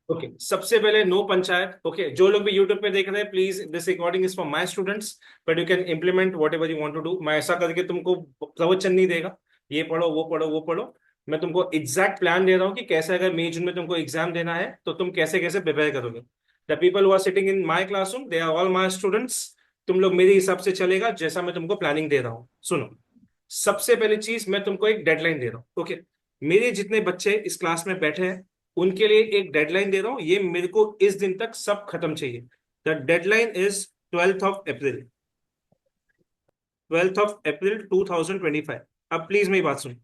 Okay सबसे पहले no panchayat. Okay जो लोग भी यूट्यूब पे देख रहे हैं, please this recording is for my students, but you can implement what ever you want to do. मैं ऐसा करके तुमको प्रवचन नहीं देगा, ये पढ़ो वो पढ़ो वो पढ़ो। मैं तुमको एग्जैक्ट प्लान दे रहा हूँ कि कैसे अगर मई जून में तुमको एग्जाम देना है तो तुम कैसे कैसे प्रिपेयर करोगे। The people who are sitting in my classroom they are all my students. तुम लोग मेरे हिसाब से चलेगा जैसा मैं तुमको प्लानिंग दे रहा हूँ। सुनो, सबसे पहली चीज मैं तुमको एक डेडलाइन दे रहा हूँ। ओके मेरे जितने बच्चे इस क्लास में बैठे हैं उनके लिए एक डेडलाइन दे रहा हूँ, ये मेरे को इस दिन तक सब खत्म चाहिए। The deadline is 12th of April, 12th of April 2025। अब प्लीज मेरी बात सुनो,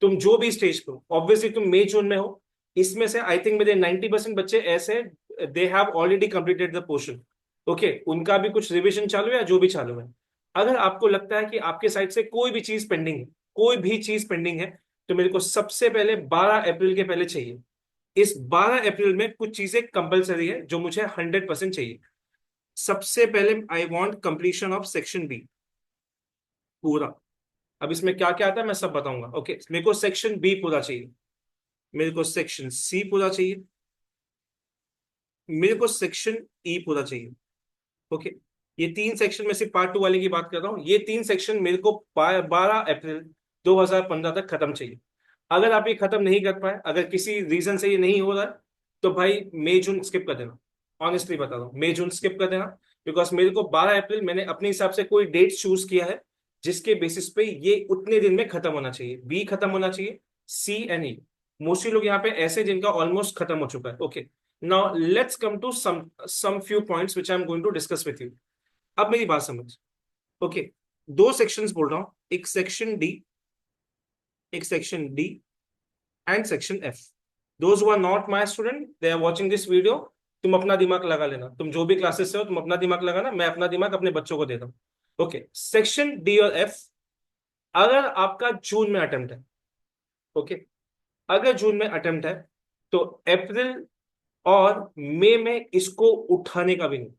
तुम जो भी स्टेज पे हो, ऑब्वियसली तुम मई जून में हो, इसमें से आई थिंक मेरे 90% बच्चे ऐसे they have already completed the portion. Okay उनका भी कुछ रिविजन चालू है या जो भी चालू है। अगर आपको लगता है कि आपके साइड से कोई भी चीज पेंडिंग है, कोई भी चीज पेंडिंग है, तो मेरे को सबसे पहले 12 अप्रैल के पहले चाहिए। इस 12 अप्रैल में कुछ चीजें कंपलसरी है जो मुझे 100% चाहिए। सबसे पहले I want completion of section B पूरा। अब इसमें क्या क्या आता है मैं सब बताऊंगा। ओके मेरे को सेक्शन बी पूरा चाहिए, मेरे को सेक्शन सी पूरा चाहिए, मेरे को सेक्शन ई पूरा चाहिए। ओके ये तीन सेक्शन में से पार्ट टू वाले की बात कर रहा हूँ, ये तीन सेक्शन मेरे को 12 अप्रैल 2015 तक खत्म चाहिए। अगर आप ये खत्म नहीं कर पाए, अगर किसी रीजन से ये नहीं हो रहा है, तो भाई मई जून स्किप कर देना। ऑनेस्टली बता रहा हूँ, मई जून स्किप कर देना। बिकॉज मेरे को 12 अप्रैल मैंने अपने हिसाब से कोई डेट चूज किया है जिसके बेसिस पे ये उतने दिन में खत्म होना चाहिए। बी खत्म होना चाहिए, सी एंड ई। मोस्टली लोग यहाँ पे ऐसे जिनका ऑलमोस्ट खत्म हो चुका है। Okay now let's come to some few points which I am going to discuss with you. अब मेरी बात समझ। ओके दो सेक्शंस बोल रहा हूँ, एक सेक्शन डी, एक section D and section F. Those who are not my student they are watching this video, तुम अपना दिमाग लगा लेना। तुम जो भी क्लासेस से हो तुम अपना दिमाग लगाना, मैं अपना दिमाग अपने बच्चों को देता हूँ। ओके सेक्शन डी और एफ, अगर आपका जून में अटेम्प्ट है, ओके अगर जून में अटेम्प्ट है, तो अप्रैल और मई में इसको उठाने का भी नहीं,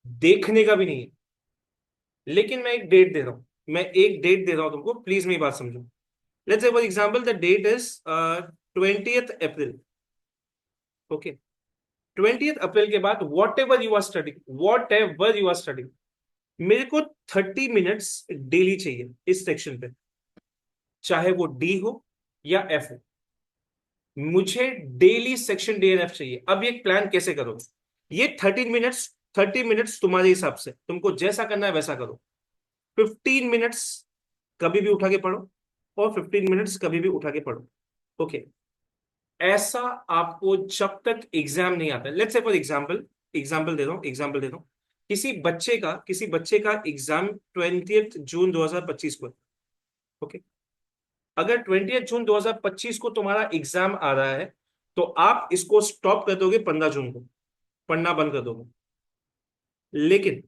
देखने का भी नहीं है। लेकिन मैं एक डेट दे रहा हूं, मैं एक डेट दे रहा हूं तुमको, प्लीज मेरी बात समझो। Let's say for example the date is 20th April. Okay 20th अप्रैल के बाद what ever you are studying, मेरे को 30 मिनट्स डेली चाहिए इस सेक्शन पे, चाहे वो डी हो या एफ हो। मुझे daily section D and F चाहिए। अब ये प्लान कैसे करोगे? ये 30 मिनट्स, 30 मिनट्स तुम्हारे हिसाब से तुमको जैसा करना है वैसा करो। 15 मिनट्स कभी भी उठा के पढ़ो, और 15 मिनट्स कभी भी उठा के पढ़ो। ओके ऐसा आपको जब तक एग्जाम नहीं आता। Let's say for example, example दे रहा हूँ, एग्जाम्पल दे रहा हूँ। किसी बच्चे का एग्जाम 20 जून 2025 को। ओके अगर 20 जून 2025 को तुम्हारा एग्जाम आ रहा है, तो आप इसको स्टॉप कर दोगे 15 जून को, पढ़ना बंद कर दोगे। लेकिन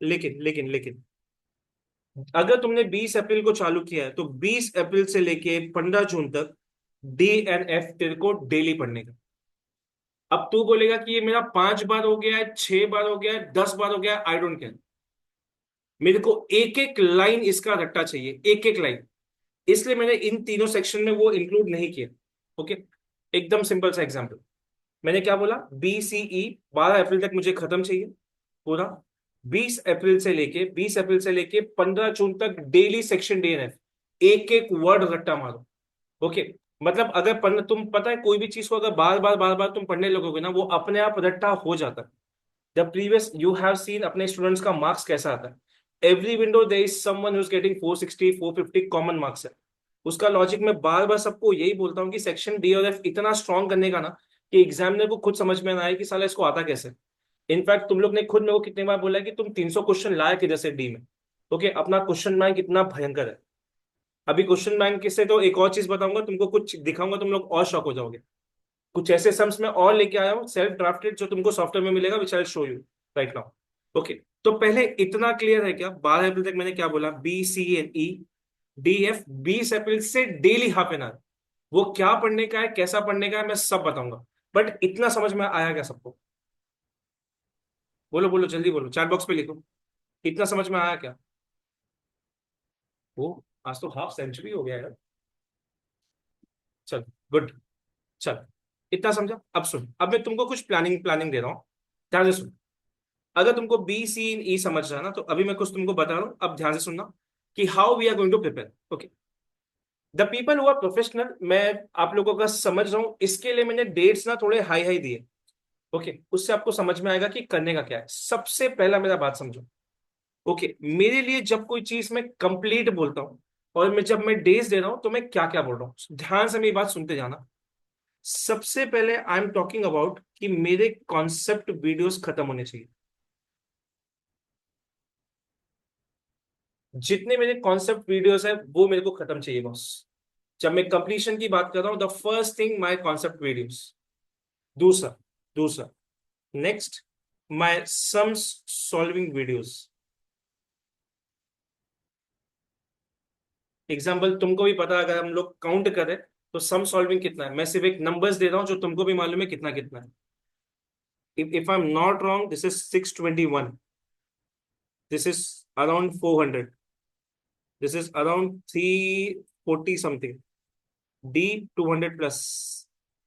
लेकिन अगर तुमने 20 अप्रैल को चालू किया है, तो 20 अप्रैल से लेके 15 जून तक डी एंड एफ तेरे को डेली पढ़ने का। अब तू बोलेगा कि ये मेरा 5 बार हो गया है, 6 बार हो गया है, 10 बार हो गया है, आई डोंट केयर। मेरे को एक एक लाइन इसका रट्टा चाहिए, एक एक लाइन। इसलिए मैंने इन तीनों सेक्शन में वो इंक्लूड नहीं किया। ओके एकदम सिंपल सा एग्जांपल, मैंने क्या बोला, बी सी ई 12 अप्रैल तक मुझे खत्म चाहिए पूरा। 20 अप्रैल से लेके 15 जून तक daily section D and F, एक एक वर्ड रट्टा मारो। ओके मतलब अगर तुम पता है कोई भी चीज को अगर बार बार तुम पढ़ने लगोगे ना, वो अपने आप रट्टा हो जाता है। The previous you have seen अपने स्टूडेंट्स का मार्क्स कैसा आता है। Every window there is someone who is getting 460 450 common marks है। उसका लॉजिक मैं बार बार सबको यही बोलता हूँ कि सेक्शन डी और एफ इतना स्ट्रॉन्ग करने का ना, कि एग्जामिनर को खुद समझ में ना आए कि साला इसको आता कैसे। इनफैक्ट तुम लोग ने खुद मेरे को कितने बार बोला है कि तुम 300 क्वेश्चन लाए किधर से डी में। ओके अपना क्वेश्चन बैंक कितना भयंकर है। अभी क्वेश्चन बैंक से तो एक और चीज बताऊंगा तुमको, कुछ दिखाऊंगा, तुम लोग और शॉक हो जाओगे। कुछ ऐसे सम्स में और लेके आया हूँ सेल्फ ड्राफ्टेड, जो तुमको सॉफ्टवेयर में मिलेगा, which I show you right now. Okay तो पहले इतना क्लियर है क्या, 12 अप्रैल तक मैंने क्या बोला, B C and E D F 20 अप्रैल से डेली हाफ एन आवर। वो क्या पढ़ने का है, कैसा पढ़ने का है, मैं सब बताऊंगा। बट इतना समझ में आया क्या सबको? बोलो बोलो जल्दी बोलो, चैट बॉक्स पे लिखो, इतना समझ में आया क्या? वो आज तो हाफ सेंचुरी हो गया यार। चल गुड। चल इतना समझा? अब सुन, अब मैं तुमको कुछ प्लानिंग प्लानिंग दे रहा हूँ, ध्यान से सुन। अगर तुमको बी सी ई समझ रहा है ना, तो अभी मैं कुछ तुमको बता रहा हूँ, अब ध्यान से सुनना कि how we are going to prepare. Okay, the people who are professional, मैं आप लोगों का समझ रहा हूँ, इसके लिए मैंने डेट्स ना थोड़े हाई हाई दिए। ओके, उससे आपको समझ में आएगा कि करने का क्या है। सबसे पहला मेरा बात समझो। ओके, मेरे लिए जब कोई चीज मैं कंप्लीट बोलता हूँ, और मैं जब मैं डेज दे रहा हूँ, तो मैं क्या क्या बोल रहा हूँ, ध्यान से मेरी बात सुनते जाना। सबसे पहले आई एम टॉकिंग अबाउट कि मेरे कॉन्सेप्ट वीडियोस खत्म होने चाहिए। जितने मेरे कॉन्सेप्ट वीडियोस है वो मेरे को खत्म चाहिए बॉस। जब मैं कंप्लीशन की बात कर रहा हूं, the first thing my concept videos. दूसरा, दूसरा, next, my sums solving videos. Example तुमको भी पता है, अगर हम लोग काउंट करें तो सम सॉल्विंग कितना है, मैं सिर्फ एक नंबर्स दे रहा हूं जो तुमको भी मालूम है कितना कितना है। If I am not wrong, this is 621, this is around 400, this is around 340 something, D 200 plus,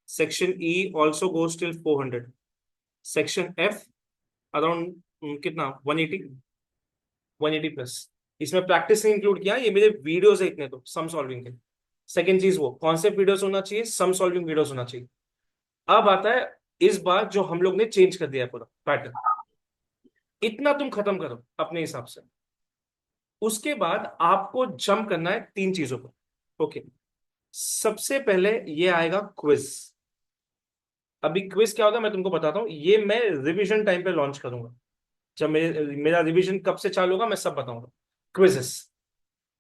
section E also goes till 400, section F around कितना 180, 180 प्लस। इसमें प्रैक्टिस नहीं इंक्लूड किया, ये मेरे वीडियोस है इतने तो सम सॉल्विंग के। सेकंड चीज, वो कॉन्सेप्ट वीडियोस होना चाहिए, सम सॉल्विंग वीडियोस होना चाहिए। अब आता है इस बार जो हम लोग ने चेंज कर दिया है पूरा पैटर्न। इतना तुम खत्म करो अपने हिसाब से। उसके बाद आपको जंप करना है तीन चीजों पर। ओके, सबसे पहले ये आएगा क्विज। अभी क्विज क्या होगा मैं तुमको बताता हूँ, ये मैं रिवीजन टाइम पे लॉन्च करूंगा। जब मेरा रिवीजन कब से चालू होगा मैं सब बताऊंगा। क्विजेस,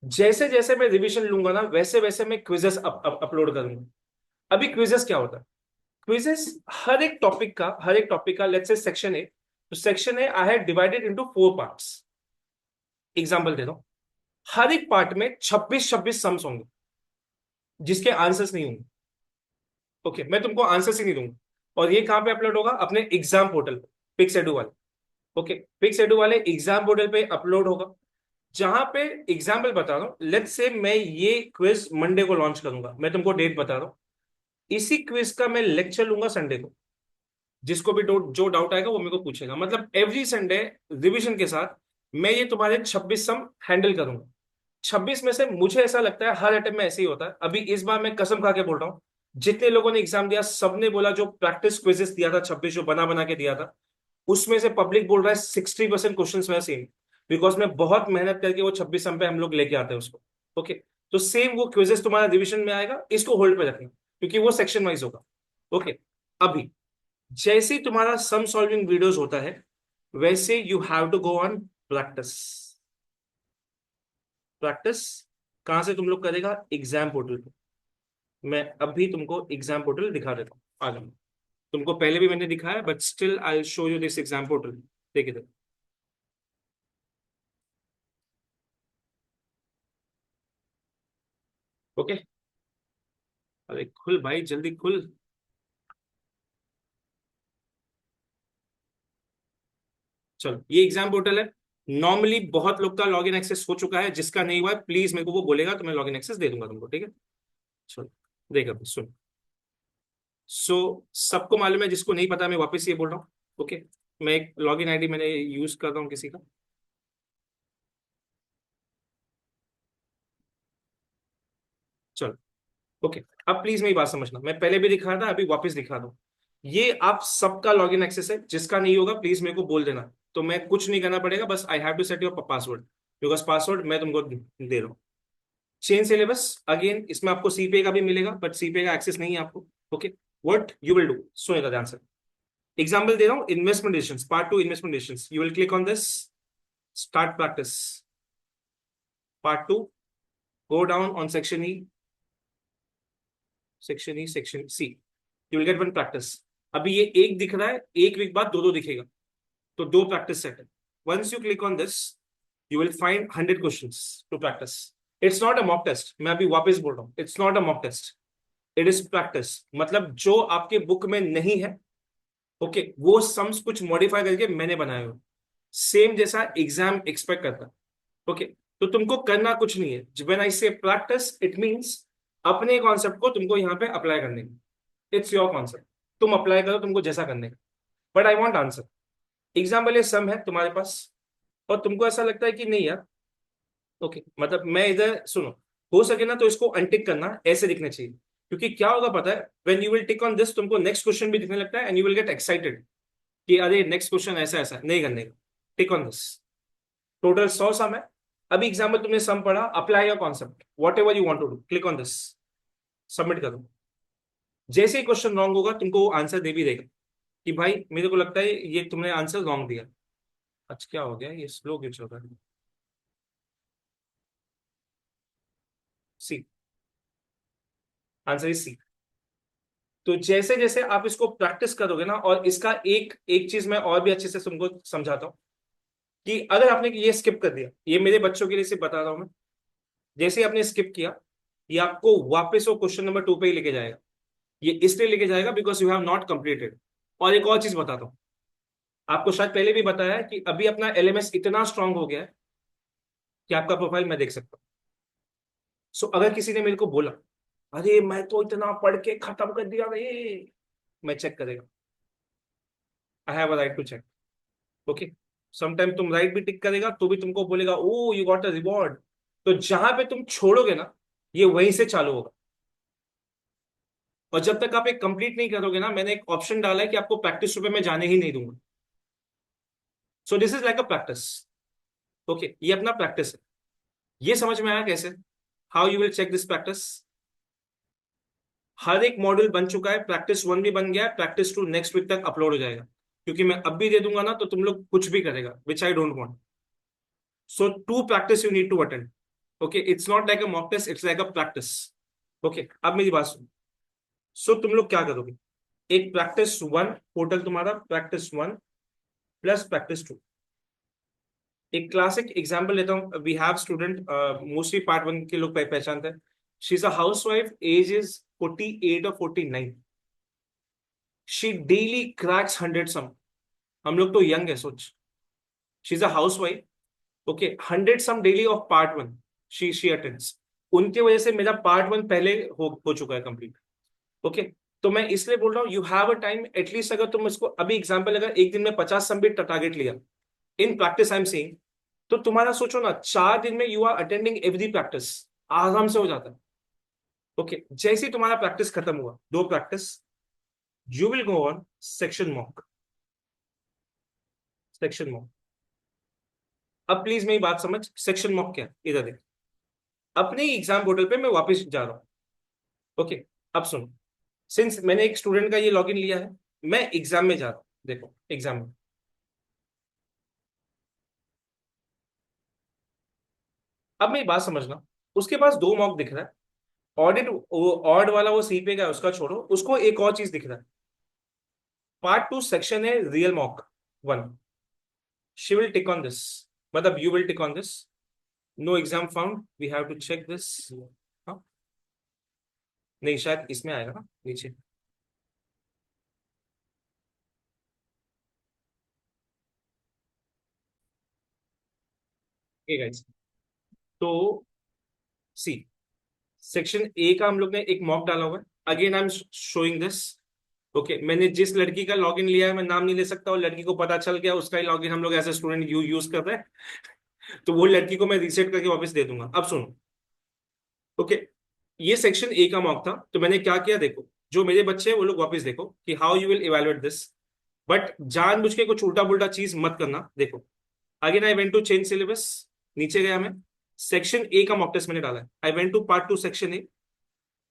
जैसे जैसे मैं रिवीजन लूंगा ना, वैसे वैसे मैं क्विजेस अपलोड करूंगा। अभी क्विजेस क्या होता है? क्विजेस हर एक टॉपिक का, लेट्स से सेक्शन ए, तो section A I have divided into 4 parts. Example दे रहा हूं, हर एक पार्ट में 26 26 सम्स होंगे जिसके आंसर्स नहीं होंगे। ओके, मैं तुमको आंसर्स ही नहीं दूंगा। और ये कहां पे अपलोड होगा? अपने एग्जाम पोर्टल पे, पिक्स एडू वाले। ओके, पिक्स एडू वाले एग्जाम पोर्टल पे अपलोड होगा। जहां पे एग्जाम्पल बता रहा हूं, लेट्स से मैं ये क्विज मंडे को लॉन्च करूंगा, मैं तुमको डेट बता रहा हूं। इसी क्विज का मैं लेक्चर लूंगा संडे को। जिसको भी जो डाउट आएगा वो मेरे को पूछेगा, मतलब एवरी संडे रिवीजन के साथ मैं ये तुम्हारे 26 सम हैंडल करूंगा। 26 में से मुझे ऐसा लगता है हर अटेम्प्ट में ऐसे ही होता है। अभी इस बार मैं कसम खा के बोल रहा हूँ, जितने लोगों ने एग्जाम दिया सबने बोला जो प्रैक्टिस क्विजेस दिया था 26 जो बना बना के दिया था, उसमें से पब्लिक बोल रहा है 60% क्वेश्चन में सेम। बिकॉज मैं बहुत मेहनत करके वो 26 सम पे हम लोग लेके आते हैं उसको। ओके, तो सेम वो क्विजेस तुम्हारा रिविजन में आएगा, इसको होल्ड पे रखना क्योंकि वो सेक्शन वाइज होगा। ओके, अभी जैसे ही तुम्हारा सम सॉल्विंग वीडियोस होता है, वैसे you have to go on practice. Practice कहां से तुम लोग करेगा? एग्जाम पोर्टल पे। मैं अभी तुमको एग्जाम पोर्टल दिखा देता हूँ, आ जाओ। तुमको पहले भी मैंने दिखाया, but still I show you this exam portal. देखिए देखो। ओके, अरे खुल भाई, जल्दी खुल। चलो, ये एग्जाम पोर्टल है। नॉर्मली बहुत लोग का लॉगिन एक्सेस हो चुका है, जिसका नहीं हुआ है प्लीज मेरे को वो बोलेगा, तो मैं लॉगिन एक्सेस दे दूंगा तुमको, ठीक है? चलो, देखो सुन। सो सबको मालूम है, जिसको नहीं पता मैं वापस ये बोल रहा हूँ। ओके, मैं एक लॉगिन आईडी मैंने यूज कर रहा हूँ किसी का। चलो, ओके, अब प्लीज मेरी बात समझना, मैं पहले भी दिखा था, अभी वापस दिखा दूं। ये आप सबका लॉगिन एक्सेस है, जिसका नहीं होगा प्लीज मेरे को बोल देना। तो मैं कुछ नहीं करना पड़ेगा, बस I have to set your password, because password मैं तुमको दे रहा हूँ। चेंज सिलेबस, अगेन इसमें आपको सीपीए का भी मिलेगा, बट सीपीए का एक्सेस नहीं है आपको। Okay, what you will do, सुनेगा ध्यान से। एग्जाम्पल दे रहा हूँ, investment decisions part 2, investment decisions. You will click on this, start practice part 2, go down on section E, section E, section C, you will get one practice. अभी ये एक दिख रहा है, एक वीक बाद दो दो दिखेगा, तो दो प्रैक्टिस सेट है। Once you click on this, you will find 100 questions to practice. It's not a mock test, मैं अभी वापस बोल रहा हूँ, it's not a mock test, it is practice. मतलब जो आपके बुक में नहीं है, ओके, वो सम्स कुछ मॉडिफाई करके मैंने बनाए हुए, सेम जैसा एग्जाम एक्सपेक्ट करता है। ओके, तो तुमको करना कुछ नहीं है। व्हेन आई से प्रैक्टिस, इट मींस अपने कॉन्सेप्ट को तुमको यहाँ पे अप्लाई करने की। It's your concept. तुम अप्लाई करो तुमको जैसा करने का, but I want answer. Example ये सम है तुम्हारे पास, और तुमको ऐसा लगता है कि नहीं यार, ओके मतलब मैं इधर सुनो, हो सके ना तो इसको अनटिक करना, ऐसे दिखना चाहिए। क्योंकि क्या होगा पता है, when you will tick on this तुमको नेक्स्ट क्वेश्चन भी दिखने लगता है and you will get excited कि अरे नेक्स्ट क्वेश्चन ऐसा ऐसा नहीं करने का। Tick on this. Total 100 sum है। अभी एग्जाम्पल तुमने सम पढ़ा, apply your concept what ever you want to do, click on this, submit करो। जैसे ही क्वेश्चन रॉन्ग होगा तुमको वो आंसर दे भी देगा कि भाई मेरे को लगता है ये तुमने आंसर रॉन्ग दिया। अच्छा क्या हो गया, ये स्लो क्यों चल रहा है? सी, आंसर इज सी। तो जैसे जैसे आप इसको प्रैक्टिस करोगे ना, और इसका एक एक चीज मैं और भी अच्छे से तुमको समझाता हूँ कि अगर आपने ये स्किप कर दिया, ये मेरे बच्चों के लिए सिर्फ बता रहा हूं मैं, जैसे ही आपने स्किप किया, ये आपको वापस वो क्वेश्चन नंबर 2 पे ही लेके जाएगा। ये इसलिए लेके जाएगा because you have not completed. और एक और चीज बताता हूँ, आपको शायद पहले भी बताया है कि अभी अपना एलएमएस इतना स्ट्रांग हो गया है कि आपका प्रोफाइल मैं देख सकता हूँ। सो अगर किसी ने मेरे को बोला अरे मैं तो इतना पढ़ के खत्म कर दिया रे, मैं चेक करेगा, I have a right to check. Okay, sometime तुम राइट भी टिक करेगा तो भी तुमको बोलेगा oh you got a reward. तो जहां पे तुम छोड़ोगे ना, ये वहीं से चालू होगा। और जब तक आप एक कंप्लीट नहीं करोगे ना, मैंने एक ऑप्शन डाला है कि आपको प्रैक्टिस रूप में जाने ही नहीं दूंगा। So this is like a practice. Okay, ये अपना प्रैक्टिस है। ये समझ में आया कैसे, how you will check this practice? हर एक मॉड्यूल बन चुका है, प्रैक्टिस 1 भी बन गया है, प्रैक्टिस 2 नेक्स्ट वीक तक अपलोड हो जाएगा। क्योंकि मैं अब भी दे दूंगा ना तो तुम लोग कुछ भी करेगा, which I don't want. So to practice you need to attend. Okay, it's not like a mock test, it's like a practice. Okay, अब मेरी बात सुनो। सो तुम लोग क्या करोगे, एक प्रैक्टिस 1 पोर्टल तुम्हारा, प्रैक्टिस 1 प्लस प्रैक्टिस 2। एक क्लासिक एग्जाम्पल लेता हूँ, we have student, mostly part 1 के लोग पहचानते हैं। She is a housewife, age is 48 और 49। She daily cracks 100 sum. हम लोग तो यंग है सोच। She is a housewife, okay, 100 sum daily of part 1 she attends. उनके वजह से मेरा पार्ट 1 पहले हो चुका है कंप्लीट। ओके, तो मैं इसलिए बोल रहा हूँ you have a time at least, अगर तुम इसको अभी एग्जाम्पल, अगर एक दिन में 50 सबमिट टारगेट लिया in practice I am saying, तो तुम्हारा सोचो ना 4 दिन में you are attending every practice, आराम से हो जाता है। ओके, जैसे ही तुम्हारा प्रैक्टिस खत्म हुआ, 2 practice, you will go on section mock. Section mock, अब प्लीज मेरी बात समझ, सेक्शन मॉक क्या है? इधर देख, अपने एग्जाम पोर्टल पे मैं वापस जा रहा हूँ। ओके, अब सुनो, सिंस मैंने एक स्टूडेंट का ये लॉगिन लिया है, मैं एग्जाम में जा रहा हूँ, देखो एग्जाम में। अब मेरी बात समझना, उसके पास 2 मॉक दिख रहा है। ऑडिट, ऑड वाला वो सी पे का है, उसका छोड़ो, उसको एक और चीज दिख रहा है, पार्ट 2 सेक्शन है real mock 1। She will tick on this, मतलब you will tick on this, no exam found, we have to check this. हाँ, नहीं शायद इसमें आएगा ना नीचे। ये गाइस, तो सी, सेक्शन ए का हम लोग ने एक मॉक डाला हुआ है, again I am showing this. Okay, मैंने जिस लड़की का लॉगिन लिया है, मैं नाम नहीं ले सकता, और लड़की को पता चल गया उसका ही लॉगिन हम लोग एज ए स्टूडेंट यूज कर रहे हैं। तो वो लड़की को मैं रीसेट करके वापस दे दूंगा। अब सुनो, ओके, ये सेक्शन ए का मॉक था, तो मैंने क्या किया देखो, जो मेरे बच्चे हैं वो लोग वापस देखो कि how you will evaluate this. But जानबूझ के कुछ उल्टा पुल्टा चीज मत करना, देखो। Again I went to change syllabus, नीचे गया मैं, सेक्शन ए का मॉक टेस्ट मैंने डाला है, I went to part 2 section A.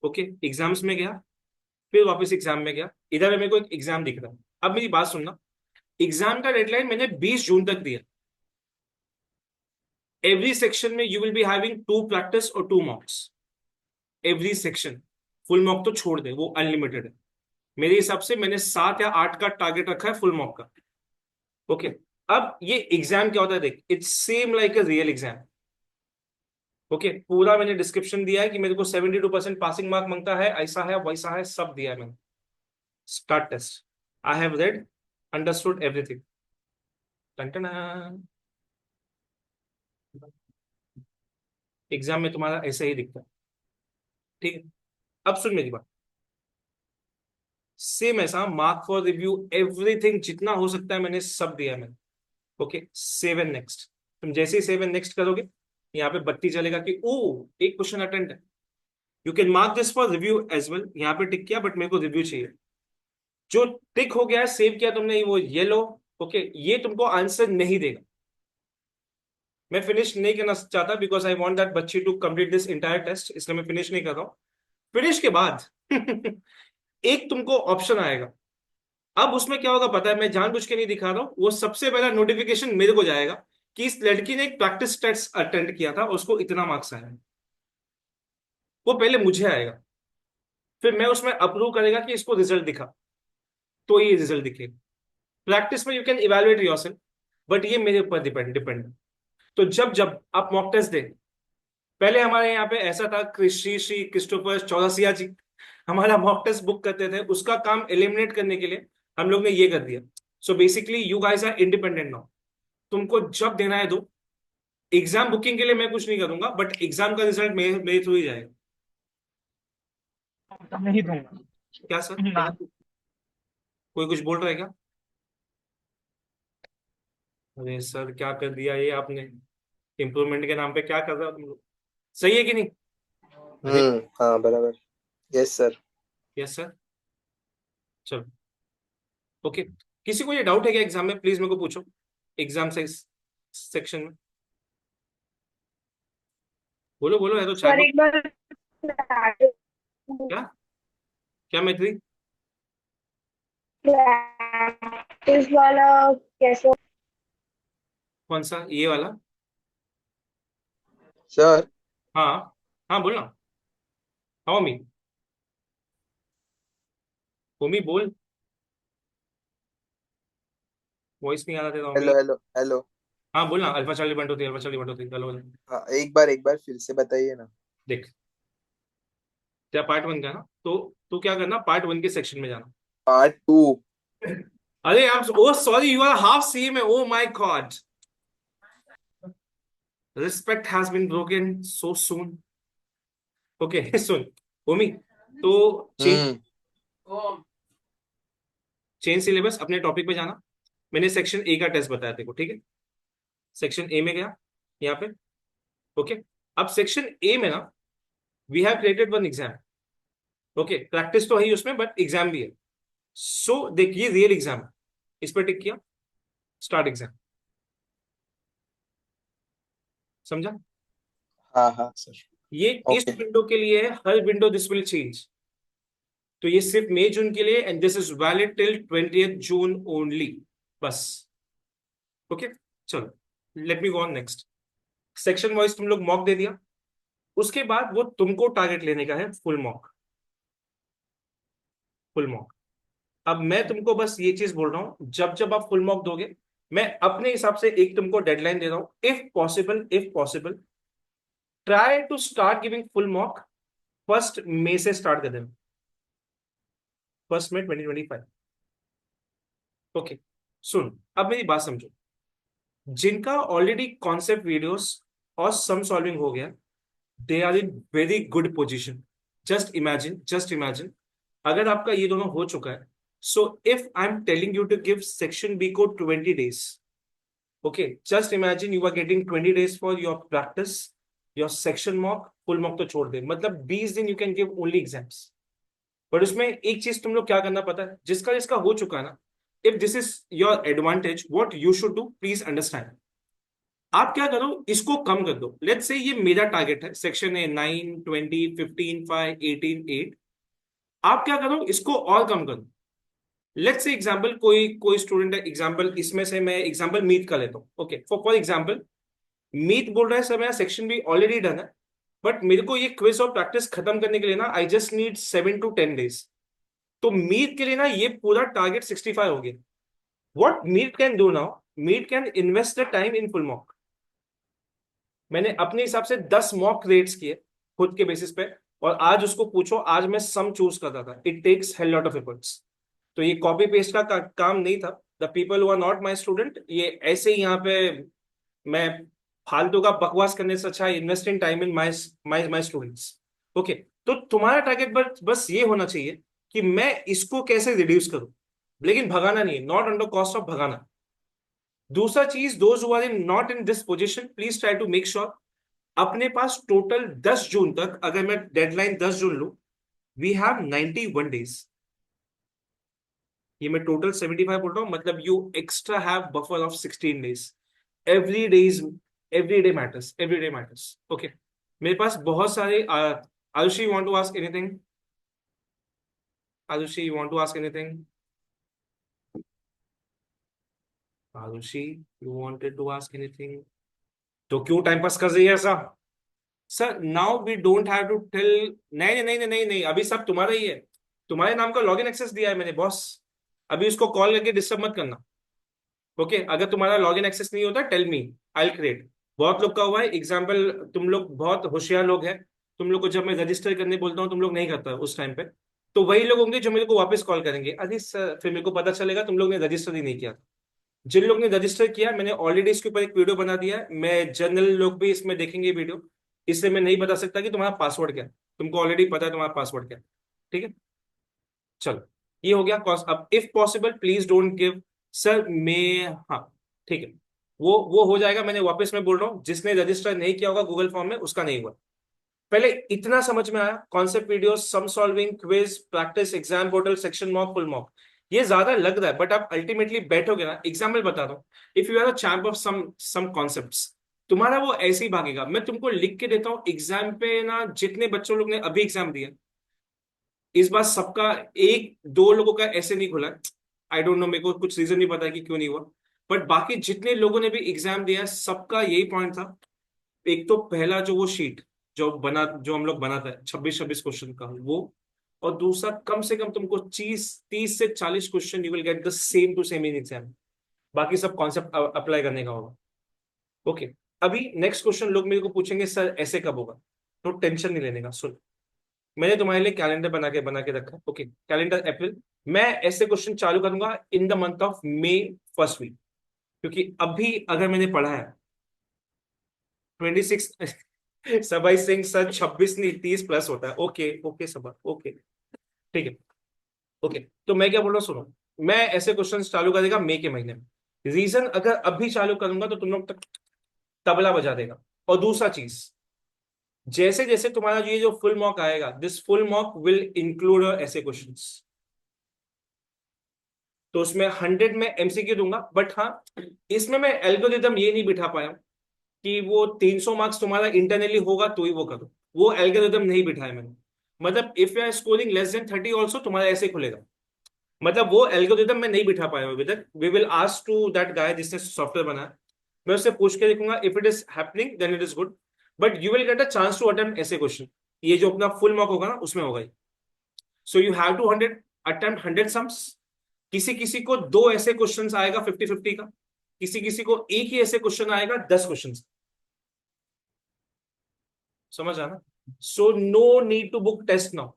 Okay, exams में गया, फिर वापस एग्जाम में गया, इधर मेरे को एक एग्जाम दिख रहा है। अब मेरी बात सुनना, एग्जाम का डेडलाइन मैंने 20 जून तक दिया। एवरी सेक्शन में you will be having 2 practice और 2 मॉक्स, एवरी सेक्शन। फुल मॉक तो छोड़ दे, वो अनलिमिटेड है। मेरे हिसाब से मैंने 7 या 8 का टारगेट रखा है फुल मॉक का। ओके, अब ये एग्जाम क्या होता है देख, it's same like a real exam. Okay, पूरा मैंने डिस्क्रिप्शन दिया है कि मेरे को 72% पासिंग मार्क मांगता है, ऐसा है वैसा है, सब दिया है मैंने। Start test, I have read, understood everything. Exam में तुम्हारा ऐसे ही दिखता है, ठीक है? अब सुन मेरी बात, सेम ऐसा मार्क फॉर रिव्यू एवरीथिंग जितना हो सकता है मैंने सब दिया मैंने। Okay, save and next. तुम जैसे ही सेव एंड नेक्स्ट करोगे यहाँ पे बत्ती चलेगा कि ओ एक क्वेश्चन अटेंड है। You can mark this for review as well. यहाँ पे टिक किया बट मेरे को रिव्यू चाहिए। जो टिक हो गया सेव किया तुमने वो येलो। ओके, ये तुमको आंसर नहीं देगा। मैं फिनिश नहीं करना चाहता बिकॉज आई वॉन्ट दैट बच्ची to complete this entire test, इसलिए मैं फिनिश नहीं कर रहा हूँ। फिनिश के बाद एक तुमको ऑप्शन आएगा। अब उसमें क्या होगा पता है, मैं जानबूझ के नहीं दिखा रहा हूँ, वो सबसे पहला नोटिफिकेशन मेरे को जाएगा कि इस लड़की ने एक प्रैक्टिस टेस्ट अटेंड किया था, उसको इतना मार्क्स आया। वो पहले मुझे आएगा, फिर मैं उसमें अप्रूव करेगा कि इसको रिजल्ट दिखा, तो ये रिजल्ट दिखेगा। प्रैक्टिस में you can evaluate yourself, but ये मेरे ऊपर डिपेंड डिपेंड। तो जब जब आप मॉक टेस्ट दें, पहले हमारे यहाँ पे ऐसा था, श्री श्री क्रिस्टोफर चौरसिया जी हमारा मॉक टेस्ट बुक करते थे, उसका काम एलिमिनेट करने के लिए हम लोग ने ये कर दिया। So basically you guys are independent now. तुमको जब देना है दो। एग्जाम बुकिंग के लिए मैं कुछ नहीं करूंगा, बट एग्जाम का रिजल्ट मेरे थ्रू ही जाएगा। तो नहीं दूंगा क्या सर, ना। कोई कुछ बोल रहा है क्या? अरे सर क्या कर दिया ये आपने, इम्प्रूवमेंट के नाम पे क्या कर रहे हो तुम लोग? सही है कि नहीं? अरे हाँ बराबर। Yes sir. Yes sir. चलो ओके। किसी को ये डाउट है क्या एग्जाम में, प्लीज मेरे को पूछो एग्जाम से सेक्शन में। बोलो बोलो, है तो चैट सर बॉक्स। एक बार क्या क्या मैत्री? इस वाला कैसे? कौन सा, ये वाला? सर हाँ हाँ बोलना। हाँ मम्मी, मम्मी बोल। वॉइस नहीं आ रहा तेरा मम्मी। Hello hello hello. हाँ बोलना, अल्फा चार्ली बंटो थी, अल्फा चार्ली बंटो थी, हेलो हेलो। हाँ एक बार फिर से बताइए ना। देख, तेरा पार्ट वन का है ना, तो क्या करना, पार्ट वन के सेक्शन में जाना। Part two. अरे आप, oh sorry, you are half same है, oh my god. Respect has been broken so soon. Okay सुन ओमी, तो चेंज हम्म। चेंज सिलेबस, अपने टॉपिक पे जाना। मैंने सेक्शन ए का टेस्ट बताया देखो, ठीक है? सेक्शन ए में गया यहाँ पे। ओके, अब सेक्शन ए में ना we have created one exam. Okay, practice तो है ही उसमें बट एग्जाम भी है। सो देखिए रियल एग्जाम है, इस पर टिक किया, स्टार्ट एग्जाम। समझा? हाँ हाँ सर। ये इस ओके। विंडो के लिए है, हर विंडो दिस विल चेंज। तो ये सिर्फ मई जून के लिए, and this is valid till 20th June only, बस। ओके चलो, let me go on next. Section wise तुम लोग मॉक दे दिया, उसके बाद वो तुमको टारगेट लेने का है फुल मॉक। Full mock. अब मैं तुमको बस ये चीज बोल रहा हूं, जब जब आप फुल मॉक दोगे, मैं अपने हिसाब से एक तुमको डेडलाइन दे रहा हूं, if possible try to start giving full mock 1 मई से स्टार्ट कर देना, 1 मई 2025। ओके सुन, अब मेरी बात समझो। जिनका ऑलरेडी कॉन्सेप्ट वीडियोस और सम सॉल्विंग हो गया, they are in very good position. Just imagine अगर आपका ये दोनों हो चुका है, so if I am telling you to give section B को 20 days, okay, just imagine you are getting 20 days for your practice, your section mock, full mock तो छोड़ दे, मतलब 20 दिन you can give only exams. पर उसमें एक चीज तुम लोग क्या करना पता है, जिसका जिसका हो चुका है ना, if this is your advantage, what you should do please understand. आप क्या करो, इसको कम कर दो। लेट्स से ये मेरा टारगेट है, सेक्शन ए 9, 20, 15, 5, 18, 8। आप क्या करो, इसको और कम करो। लेट्स से एग्जांपल, कोई कोई स्टूडेंट है, एग्जांपल इसमें से मैं एग्जांपल मीत का लेता हूँ। ओके, फॉर एग्जांपल मीत बोल रहा है सर मेरा सेक्शन भी ऑलरेडी डन है, बट मेरे को ये क्विज और प्रैक्टिस खत्म करने के लिए ना I just need 7 to 10 days। तो मीट के लिए ना ये पूरा टारगेट 65 हो गया। What Meet can do now, Meet can invest the time in full mock. मैंने अपने हिसाब से 10 मॉक क्रिएट्स किए खुद के बेसिस पे, और आज उसको पूछो, आज मैं सम चूज कर रहा था। It takes hell lot of efforts. तो ये कॉपी पेस्ट का काम नहीं था। The people who are not my student, ये ऐसे ही यहाँ पे मैं फालतू का बकवास करने से अच्छा invest in time in my my my students. Okay, तो तुम्हारा टारगेट बस बस ये होना चाहिए कि मैं इसको कैसे रिड्यूस करूं, लेकिन भगाना नहीं है, नॉट अंडर कॉस्ट ऑफ भगाना। दूसरा चीज, those who are in not in this position, please try to make sure अपने पास टोटल 10 जून तक, अगर मैं डेडलाइन 10 जून लूं, वी हैव 91 डेज। ये मैं टोटल 75 बोल रहा हूं, मतलब you extra have buffer of 16 days. Every day is, every day matters, every day matters. Okay, मेरे पास बहुत सारे Ayushi, you want to ask anything? Ayushi, you want to ask anything? Ayushi, you wanted to ask anything? तो क्यों time pass कर रही है ऐसा? Sir now we don't have to tell. नहीं नहीं नहीं नहीं नहीं नहीं, अभी सब तुम्हारा ही है। तुम्हारे नाम का लॉगिन एक्सेस दिया है मैंने बॉस। अभी उसको कॉल करके डिस्टर्ब मत करना। ओके, अगर तुम्हारा लॉगिन एक्सेस नहीं होता, टेल मी, आई क्रिएट। बहुत लोग का हुआ है एग्जाम्पल, तुम लोग बहुत होशियार लोग हैं, तुम लोग को जब मैं रजिस्टर करने बोलता हूँ तुम लोग नहीं करता उस टाइम पे। तो वही लोग होंगे जो मेरे को वापस कॉल करेंगे, अरे सर फिर मेरे को पता चलेगा तुम लोग ने रजिस्टर ही नहीं किया। जिन लोग ने रजिस्टर किया, मैंने ऑलरेडी इसके ऊपर एक वीडियो बना दिया है, मैं जनरल लोग भी इसमें देखेंगे वीडियो, इसलिए मैं नहीं बता सकता कि तुम्हारा पासवर्ड क्या है। तुमको ऑलरेडी पता है तुम्हारा पासवर्ड क्या है। ठीक है, चलो, ये हो गया कॉस्ट। अब if possible please don't give. Sir मैं, हाँ ठीक है, वो हो जाएगा। मैंने वापस में बोल रहा हूँ, जिसने रजिस्टर नहीं किया होगा गूगल फॉर्म में उसका नहीं हुआ। पहले इतना समझ में आया, concept video, sum solving, quiz, practice, exam portal, section mock, full mock. ये ज्यादा लग रहा है, बट आप अल्टीमेटली बैठोगे ना, एग्जाम्पल बता रहा हूँ, if you are a champ of some concepts, तुम्हारा वो ऐसे ही भागेगा। मैं तुमको लिख के देता हूँ एग्जाम पे ना, जितने बच्चों लोग ने अभी एग्जाम दिया, इस बार सबका, एक दो लोगों का ऐसे नहीं खुला। आई डोंट नो, मेरे को कुछ रीजन नहीं पता कि क्यों नहीं हुआ, बट बाकी जितने लोगों ने भी एग्जाम दिया सबका यही पॉइंट था। एक तो पहला जो वो शीट जो हम लोग बनाता है 26-26 क्वेश्चन का वो, और दूसरा कम से कम तुमको 30 से 40 question you will get the same to same in exam. बाकी सब कॉन्सेप्ट अप्लाई करने का होगा। ओके, अभी नेक्स्ट क्वेश्चन लोग मेरे को पूछेंगे सर ऐसे कब होगा, तो टेंशन नहीं लेने का। सुन, मैंने तुम्हारे लिए कैलेंडर बना के रखा है। ओके, कैलेंडर अप्रैल, मैं ऐसे क्वेश्चन चालू करूंगा in the month of May, first week, क्योंकि अभी अगर मैंने पढ़ा है 26 सबाई सिंह सर, 26 नहीं 30 प्लस होता है। ओके ओके सबा, ओके ठीक है। ओके, तो मैं क्या बोल रहा हूँ सुनो, मैं ऐसे क्वेश्चन चालू करेगा मई के महीने में। रीजन, अगर अभी चालू करूंगा तो तुम लोग तक तबला बजा देगा। और दूसरा चीज, जैसे जैसे तुम्हारा ये जो फुल मॉक आएगा, this full mock will include ऐसे क्वेश्चंस, तो उसमें 100 में एमसीक्यू दूंगा। बट हाँ, इसमें मैं एल्गोरिदम ये नहीं बिठा पाया कि वो 300 मार्क्स तुम्हारा इंटरनली होगा तो ही वो करो, वो एल्गोरिदम नहीं बिठाया मैंने। मतलब if you are scoring less than 30 also तुम्हारा ऐसे खुलेगा। मतलब वो एल्गोरिदम मैं नहीं बिठा पाया अभी तक। We will ask to that guy जिसने सॉफ्टवेयर बनाया, मैं उससे पूछ के देखूंगा, if it is happening then it is good, but you will get a chance to attempt ऐसे क्वेश्चन। ये जो अपना फुल मार्क होगा ना उसमें होगा। So you have to 100 sums. किसी किसी को दो ऐसे क्वेश्चंस आएगा 50-50 का, किसी किसी को एक ही ऐसे क्वेश्चन आएगा 10 क्वेश्चन। समझ आना? So no need to book test now.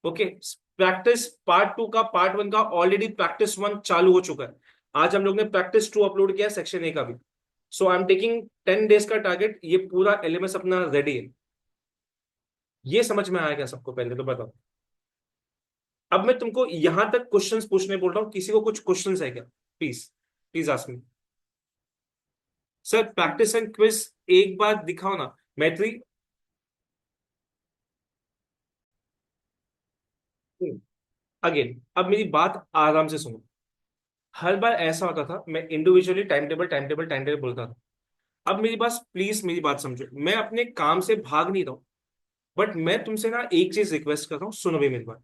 Okay, practice part 2 का, पार्ट 1 का ऑलरेडी प्रैक्टिस 1 चालू हो चुका है। आज हम लोग ने प्रैक्टिस 2 अपलोड किया सेक्शन ए का भी। सो आई एम टेकिंग 10 डेज का टारगेट, ये पूरा एलएमएस अपना रेडी है। ये समझ में आया क्या सबको? पहले तो बताओ। अब मैं तुमको यहां तक क्वेश्चंस पूछने बोल रहा हूं, किसी को कुछ क्वेश्चंस है क्या? Please, please ask me. Sir practice and quiz एक बार दिखाओ ना, मैत्री। अगेन, अब मेरी बात आराम से सुनो। हर बार ऐसा होता था, मैं इंडिविजुअली टाइम टेबल बोलता था। अब मेरी बात, प्लीज मेरी बात समझो, मैं अपने काम से भाग नहीं रहा हूं, बट मैं तुमसे ना एक चीज रिक्वेस्ट कर रहा हूँ, सुनो भी मेरी बात।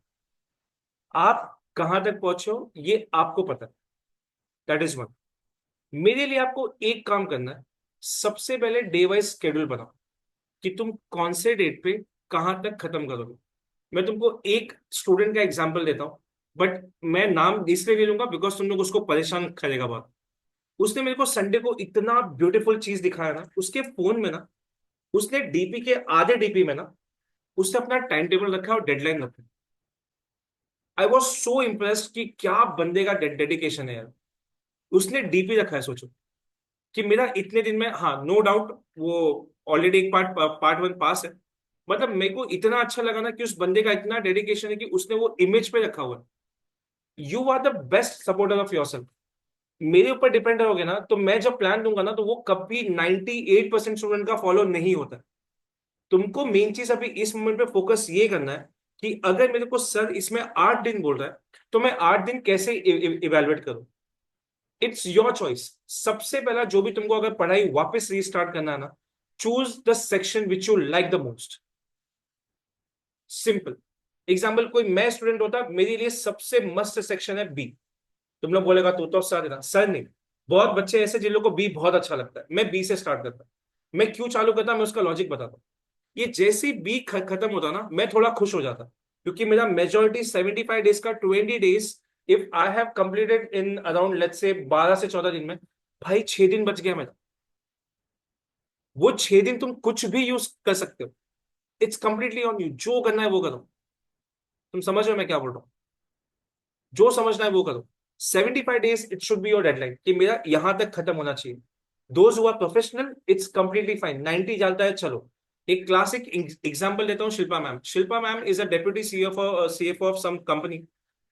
आप कहां तक पहुंचे हो ये आपको पता है, दैट इज वन। मेरे लिए आपको एक काम करना है, सबसे पहले डे वाइज शेड्यूल बनाओ कि तुम कौन से डेट पे कहां तक खत्म करोगे। मैं तुमको एक स्टूडेंट का एग्जांपल देता हूं, बट मैं नाम इसलिए नहीं लूंगा बिकॉज तुम लोग उसको परेशान करेगा बहुत। उसने मेरे को संडे को इतना ब्यूटीफुल चीज दिखाया ना, उसके फोन में ना, उसने डीपी के आधे डीपी में ना, उसने अपना टाइम टेबल रखा और डेडलाइन रखा। आई वॉज सो इम्प्रेस्ड कि क्या बंदे का डेडिकेशन है यार। उसने डीपी रखा है, सोचो कि मेरा इतने दिन में, हाँ नो डाउट वो ऑलरेडी एक पार्ट 1 पास है, मतलब मेरे को इतना अच्छा लगा ना कि उस बंदे का इतना डेडिकेशन है कि उसने वो इमेज पे रखा हुआ है। You are the best supporter of yourself. मेरे ऊपर डिपेंड रहोगे ना तो मैं जब प्लान दूंगा ना तो वो कभी 98% स्टूडेंट का फॉलो नहीं होता। तुमको मेन चीज अभी इस मोमेंट पे फोकस ये करना है कि अगर मेरे को सर इसमें 8 दिन बोल रहा है तो मैं 8 दिन कैसे इवेलुएट करूं। It's your choice. सबसे पहला जो भी तुमको अगर पढ़ाई वापस रीस्टार्ट करना है ना, choose the section which you like the most. Simple example, कोई मैं स्टूडेंट होता, मेरे लिए सबसे मस्त सेक्शन है बी। तुम लोग बोलेगा तो सर सर नहीं, बहुत बच्चे ऐसे जिन लोगों को बी बहुत अच्छा लगता है। मैं बी से स्टार्ट करता। मैं क्यों चालू करता, मैं उसका लॉजिक बताता हूँ। ये जैसे बी खत्म होता ना, मैं थोड़ा खुश हो जाता, क्योंकि मेरा मेजोरिटी 75 डेज का 20 days if I have completed in around let's say 12 से 14 दिन में, भाई 6 दिन बच गया मेरा। वो 6 दिन तुम कुछ भी यूज कर सकते हो। इट्स कंप्लीटली ऑन यू, जो करना है वो करो। तुम समझ रहे हो मैं क्या बोल रहा हूँ? जो समझना है वो करो। 75 days it should be your deadline कि मेरा यहां तक खत्म होना चाहिए। Those who are professional it's completely fine, 90 जाता है चलो। एक क्लासिक एग्जांपल देता हूँ, Shilpa ma'am. Shilpa ma'am is a deputy CFO of some company.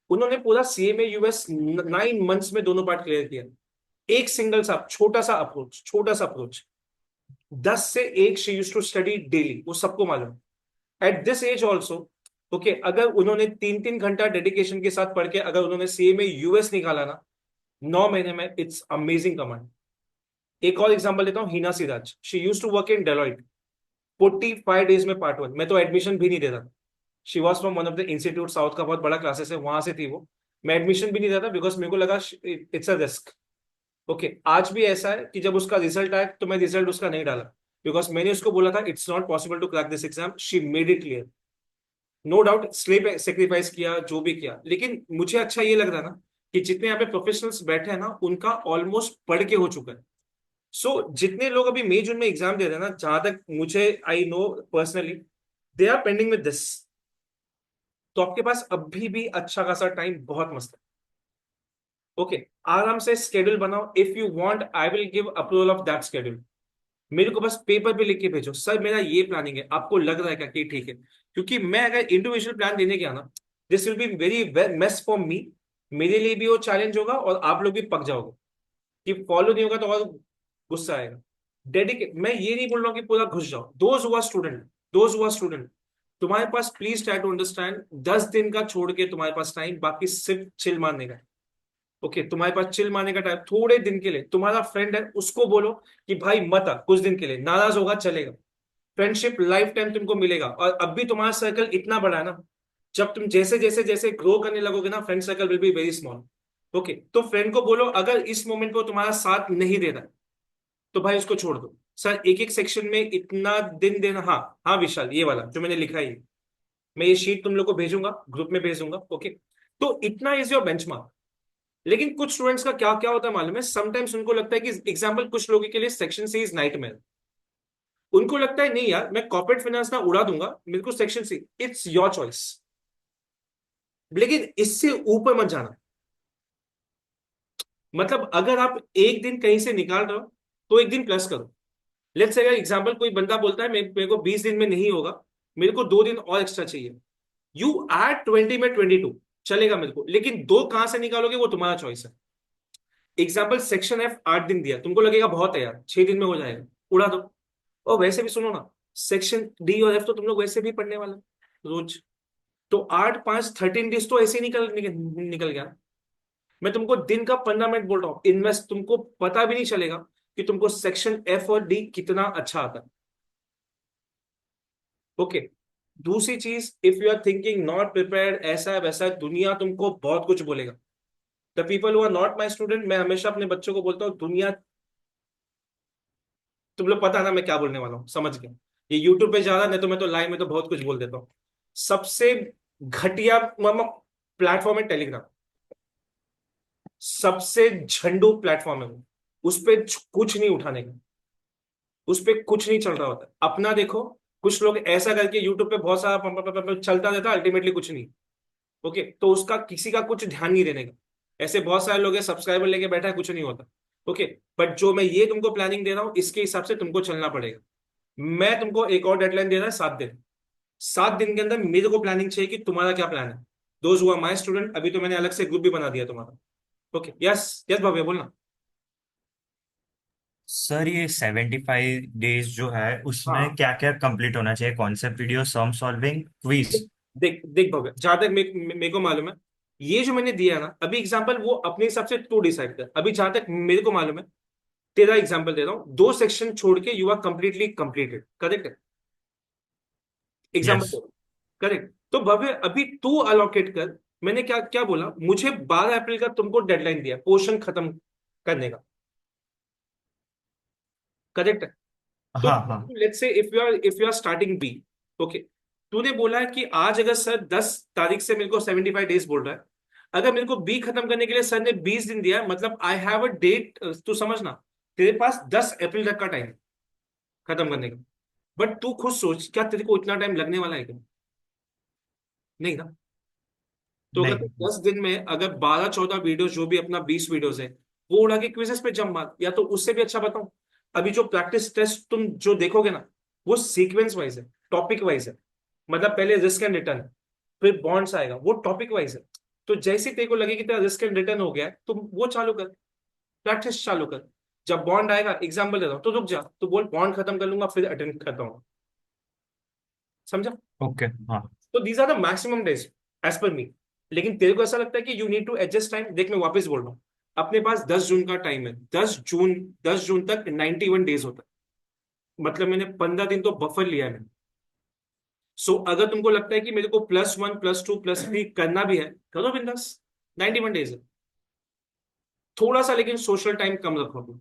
उन्होंने पूरा सीएमए यूएस 9 मंथ्स में दोनों पार्ट क्लियर किया। एक सिंगल सा छोटा सा अप्रोच, छोटा सा अप्रोच। 10 से 1 she use to study daily, वो सबको मालूम। At this age also, okay, अगर उन्होंने 3-3 घंटा डेडिकेशन के साथ पढ़ के अगर उन्होंने सीएमए यूएस निकाला ना 9 महीने में, इट्स अमेजिंग कमांड। एक और एग्जांपल देता हूँ, Hina Siraj. She use to work in Deloitte. 45 days में पार्ट 1। मैं तो एडमिशन भी नहीं देता। She was from one of the institute, south का बहुत बड़ा क्लासेस है, वहां से थी वो। मैं एडमिशन भी नहीं देता बिकॉज मेरे को लगा इट्स अ रिस्क। ओके, आज भी ऐसा है कि जब उसका रिजल्ट आया तो मैं रिजल्ट उसका नहीं डाला, बिकॉज मैंने उसको बोला था it's not possible to crack this exam. She made it clear. No doubt sleep sacrifice किया, जो भी किया, लेकिन मुझे अच्छा ये लग रहा ना कि जितने यहाँ पे प्रोफेशनल्स बैठे हैं ना, उनका ऑलमोस्ट पढ़ के हो चुका है। सो जितने लोग अभी मई जून में एग्जाम दे रहे हैं ना, जहां तक मुझे I know personally, they are pending with this. तो आपके पास अभी भी अच्छा खासा टाइम बहुत मस्त है। ओके, आराम से स्केड्यूल बनाओ। If you want I will give approval of that schedule. मेरे को बस पेपर पे लिख के भेजो, सर मेरा ये प्लानिंग है, आपको लग रहा है क्या कि ठीक है? क्योंकि मैं अगर इंडिविजुअल प्लान देने गया ना, this will be very mess for me. मेरे लिए भी वो चैलेंज होगा और आप लोग भी पक जाओगे कि फॉलो नहीं होगा तो और गुस्सा आएगा। डेडिकेट, मैं ये नहीं बोल रहा हूँ कि पूरा घुस जाओ। दोज हुआ स्टूडेंट, तुम्हारे पास प्लीज ट्राई टू अंडरस्टैंड, 10 दिन का छोड़ के तुम्हारे पास टाइम, बाकी सिर्फ चिल मारने का। ओके, तुम्हारे पास चिल मारने का टाइम थोड़े दिन के लिए। तुम्हारा फ्रेंड है, उसको बोलो कि भाई मत आ कुछ दिन के लिए, नाराज होगा चलेगा। फ्रेंडशिप लाइफ टाइम तुमको मिलेगा। और अब भी तुम्हारा सर्कल इतना बड़ा है ना, जब तुम जैसे जैसे जैसे ग्रो करने लगोगे ना, friend circle will be very small. Okay, तो फ्रेंड को बोलो अगर इस मोमेंट पे तुम्हारा साथ नहीं दे रहा है तो भाई उसको छोड़ दो। सर एक एक सेक्शन में इतना दिन देना, हाँ। हाँ विशाल, ये वाला जो मैंने लिखा है, मैं ये शीट तुम लोग को भेजूंगा, ग्रुप में भेजूंगा। ओके, तो इतना इज योर बेंचमार्क। लेकिन कुछ स्टूडेंट्स का क्या क्या होता है मालूम है, समटाइम्स उनको लगता है कि एग्जाम्पल, कुछ लोगों के लिए सेक्शन सी इज नाइटमेयर। उनको लगता है नहीं यार, मैं कॉर्पोरेट फाइनेंस ना उड़ा दूंगा, मेरे को section C. It's your choice, लेकिन इससे ऊपर मत जाना। मतलब अगर आप एक दिन कहीं से निकाल रहे हो तो एक दिन प्लस करो। लेट्स से एग्जाम्पल, कोई बंदा बोलता है मेरे को 20 दिन में नहीं होगा, मेरे को 2 दिन और एक्स्ट्रा चाहिए। यू एड 20 में 22 चलेगा मेरे को, लेकिन दो कहां से निकालोगे वो तुम्हारा चॉइस है। एग्जाम्पल, सेक्शन एफ 8 दिन दिया, तुमको लगेगा बहुत है यार, 6 दिन में हो जाएगा, उड़ा दो। और वैसे भी सुनो ना, सेक्शन डी और एफ तो तुम लोग वैसे भी पढ़ने वाले हो रोज। तो 8 5 13 डेज तो ऐसे ही निकल गया। मैं तुमको दिन का 15 मिनट बोल रहा हूँ इन्वेस्ट, तुमको पता भी नहीं चलेगा कि तुमको सेक्शन एफ और डी कितना अच्छा आता है। ओके, दूसरी चीज, if you are thinking not prepared, ऐसा है वैसा है, दुनिया तुमको बहुत कुछ बोलेगा। The people who are not my student, मैं हमेशा अपने बच्चों को बोलता हूँ, दुनिया, तुम लोग पता है ना मैं क्या बोलने वाला हूँ, समझ गए? ये यूट्यूब पे जा रहा, नहीं तो मैं तो लाइव में तो बहुत कुछ बोल देता हूँ। सबसे घटिया प्लेटफॉर्म है टेलीग्राम। सबसे झंडू प्लेटफॉर्म है वो। उस पर कुछ नहीं उठाने का, उस पर कुछ नहीं चल रहा होता। अपना देखो, कुछ लोग ऐसा करके यूट्यूब पे बहुत सारा चलता रहता, अल्टीमेटली कुछ नहीं। ओके, तो उसका किसी का कुछ ध्यान नहीं देने का। ऐसे बहुत सारे लोग हैं, सब्सक्राइबर लेके बैठा है, कुछ नहीं होता। ओके, बट जो मैं ये तुमको प्लानिंग दे रहा हूँ, इसके हिसाब से तुमको चलना पड़ेगा। मैं तुमको एक और डेडलाइन दे रहा है, 7 दिन। 7 दिन के अंदर मेरे को प्लानिंग चाहिए कि तुम्हारा क्या प्लान है। Those who are my student, अभी तो मैंने अलग से ग्रुप भी बना दिया तुम्हारा। ओके, यस यस भव्य बोलना। सर ये 75 डेज जो है हाँ, उसमें क्या क्या कंप्लीट होना चाहिए? Concept video, sum solving, quiz? देख देख देख भव्य, जहां तक मेरे को मालूम है, ये जो मैंने दिया है ना अभी एग्जांपल, वो अपने हिसाब से तू डिसाइड कर। अभी जहां तक मेरे को मालूम है, तेरा एग्जांपल दे रहा हूँ, 2 सेक्शन छोड़ के you are completely completed, correct है? Example yes. दे रहा हूँ, करेक्ट। तो भव्य अभी तू अलोकेट कर। मैंने क्या क्या बोला, मुझे 12 अप्रैल का तुमको डेडलाइन दिया पोर्शन खत्म करने का, करेक्ट है? तो हाँ हाँ। Let's say if you are starting B, okay, तूने बोला है कि आज अगर सर 10 तारीख से मेरे को 75 डेज बोल रहा है, अगर मेरे को बी खत्म करने के लिए सर ने 20 दिन दिया है, मतलब आई हैव अ डेट, तू समझना, तेरे पास 10 अप्रैल तक का टाइम है खत्म करने का। बट तू खुद सोच, क्या तेरे को इतना टाइम लगने वाला है क्या? नहीं ना। तो अगर तू नहीं। 10 दिन में अगर 12-14 वीडियो, जो भी अपना 20 वीडियोस है, वो उड़ा के क्विजेस पे जम मार, या तो उससे भी अच्छा बताऊं, अभी जो प्रैक्टिस टेस्ट तुम जो देखोगे ना, वो सीक्वेंस वाइज है, टॉपिक वाइज है। मतलब पहले रिस्क एंड रिटर्न, फिर बॉन्ड्स आएगा, वो टॉपिक वाइज है। तो जैसे ही तेरे को लगे कि तेरा रिस्क एंड रिटर्न हो गया है, तुम वो चालू कर, प्रैक्टिस चालू कर। जब बॉन्ड आएगा, एग्जाम्पल दे रहा हूं, तो रुक जा, तो बोल बॉन्ड खत्म कर लूंगा फिर अटेंड करता हूँ। समझा? ओके। हाँ। तो these are the maximum days as per me. लेकिन तेरे को ऐसा लगता है कि you need to adjust time, देख मैं वापस बोल रहा हूँ, अपने पास 10 जून का टाइम है। 10 जून तक 91 डेज होता है, मतलब मैंने 15 दिन तो बफर लिया है मैंने। सो अगर तुमको लगता है कि मेरे को +1 +2 +3 करना भी है, करो बिंदास, 91 डेज है। थोड़ा सा लेकिन सोशल टाइम कम रखो तुम।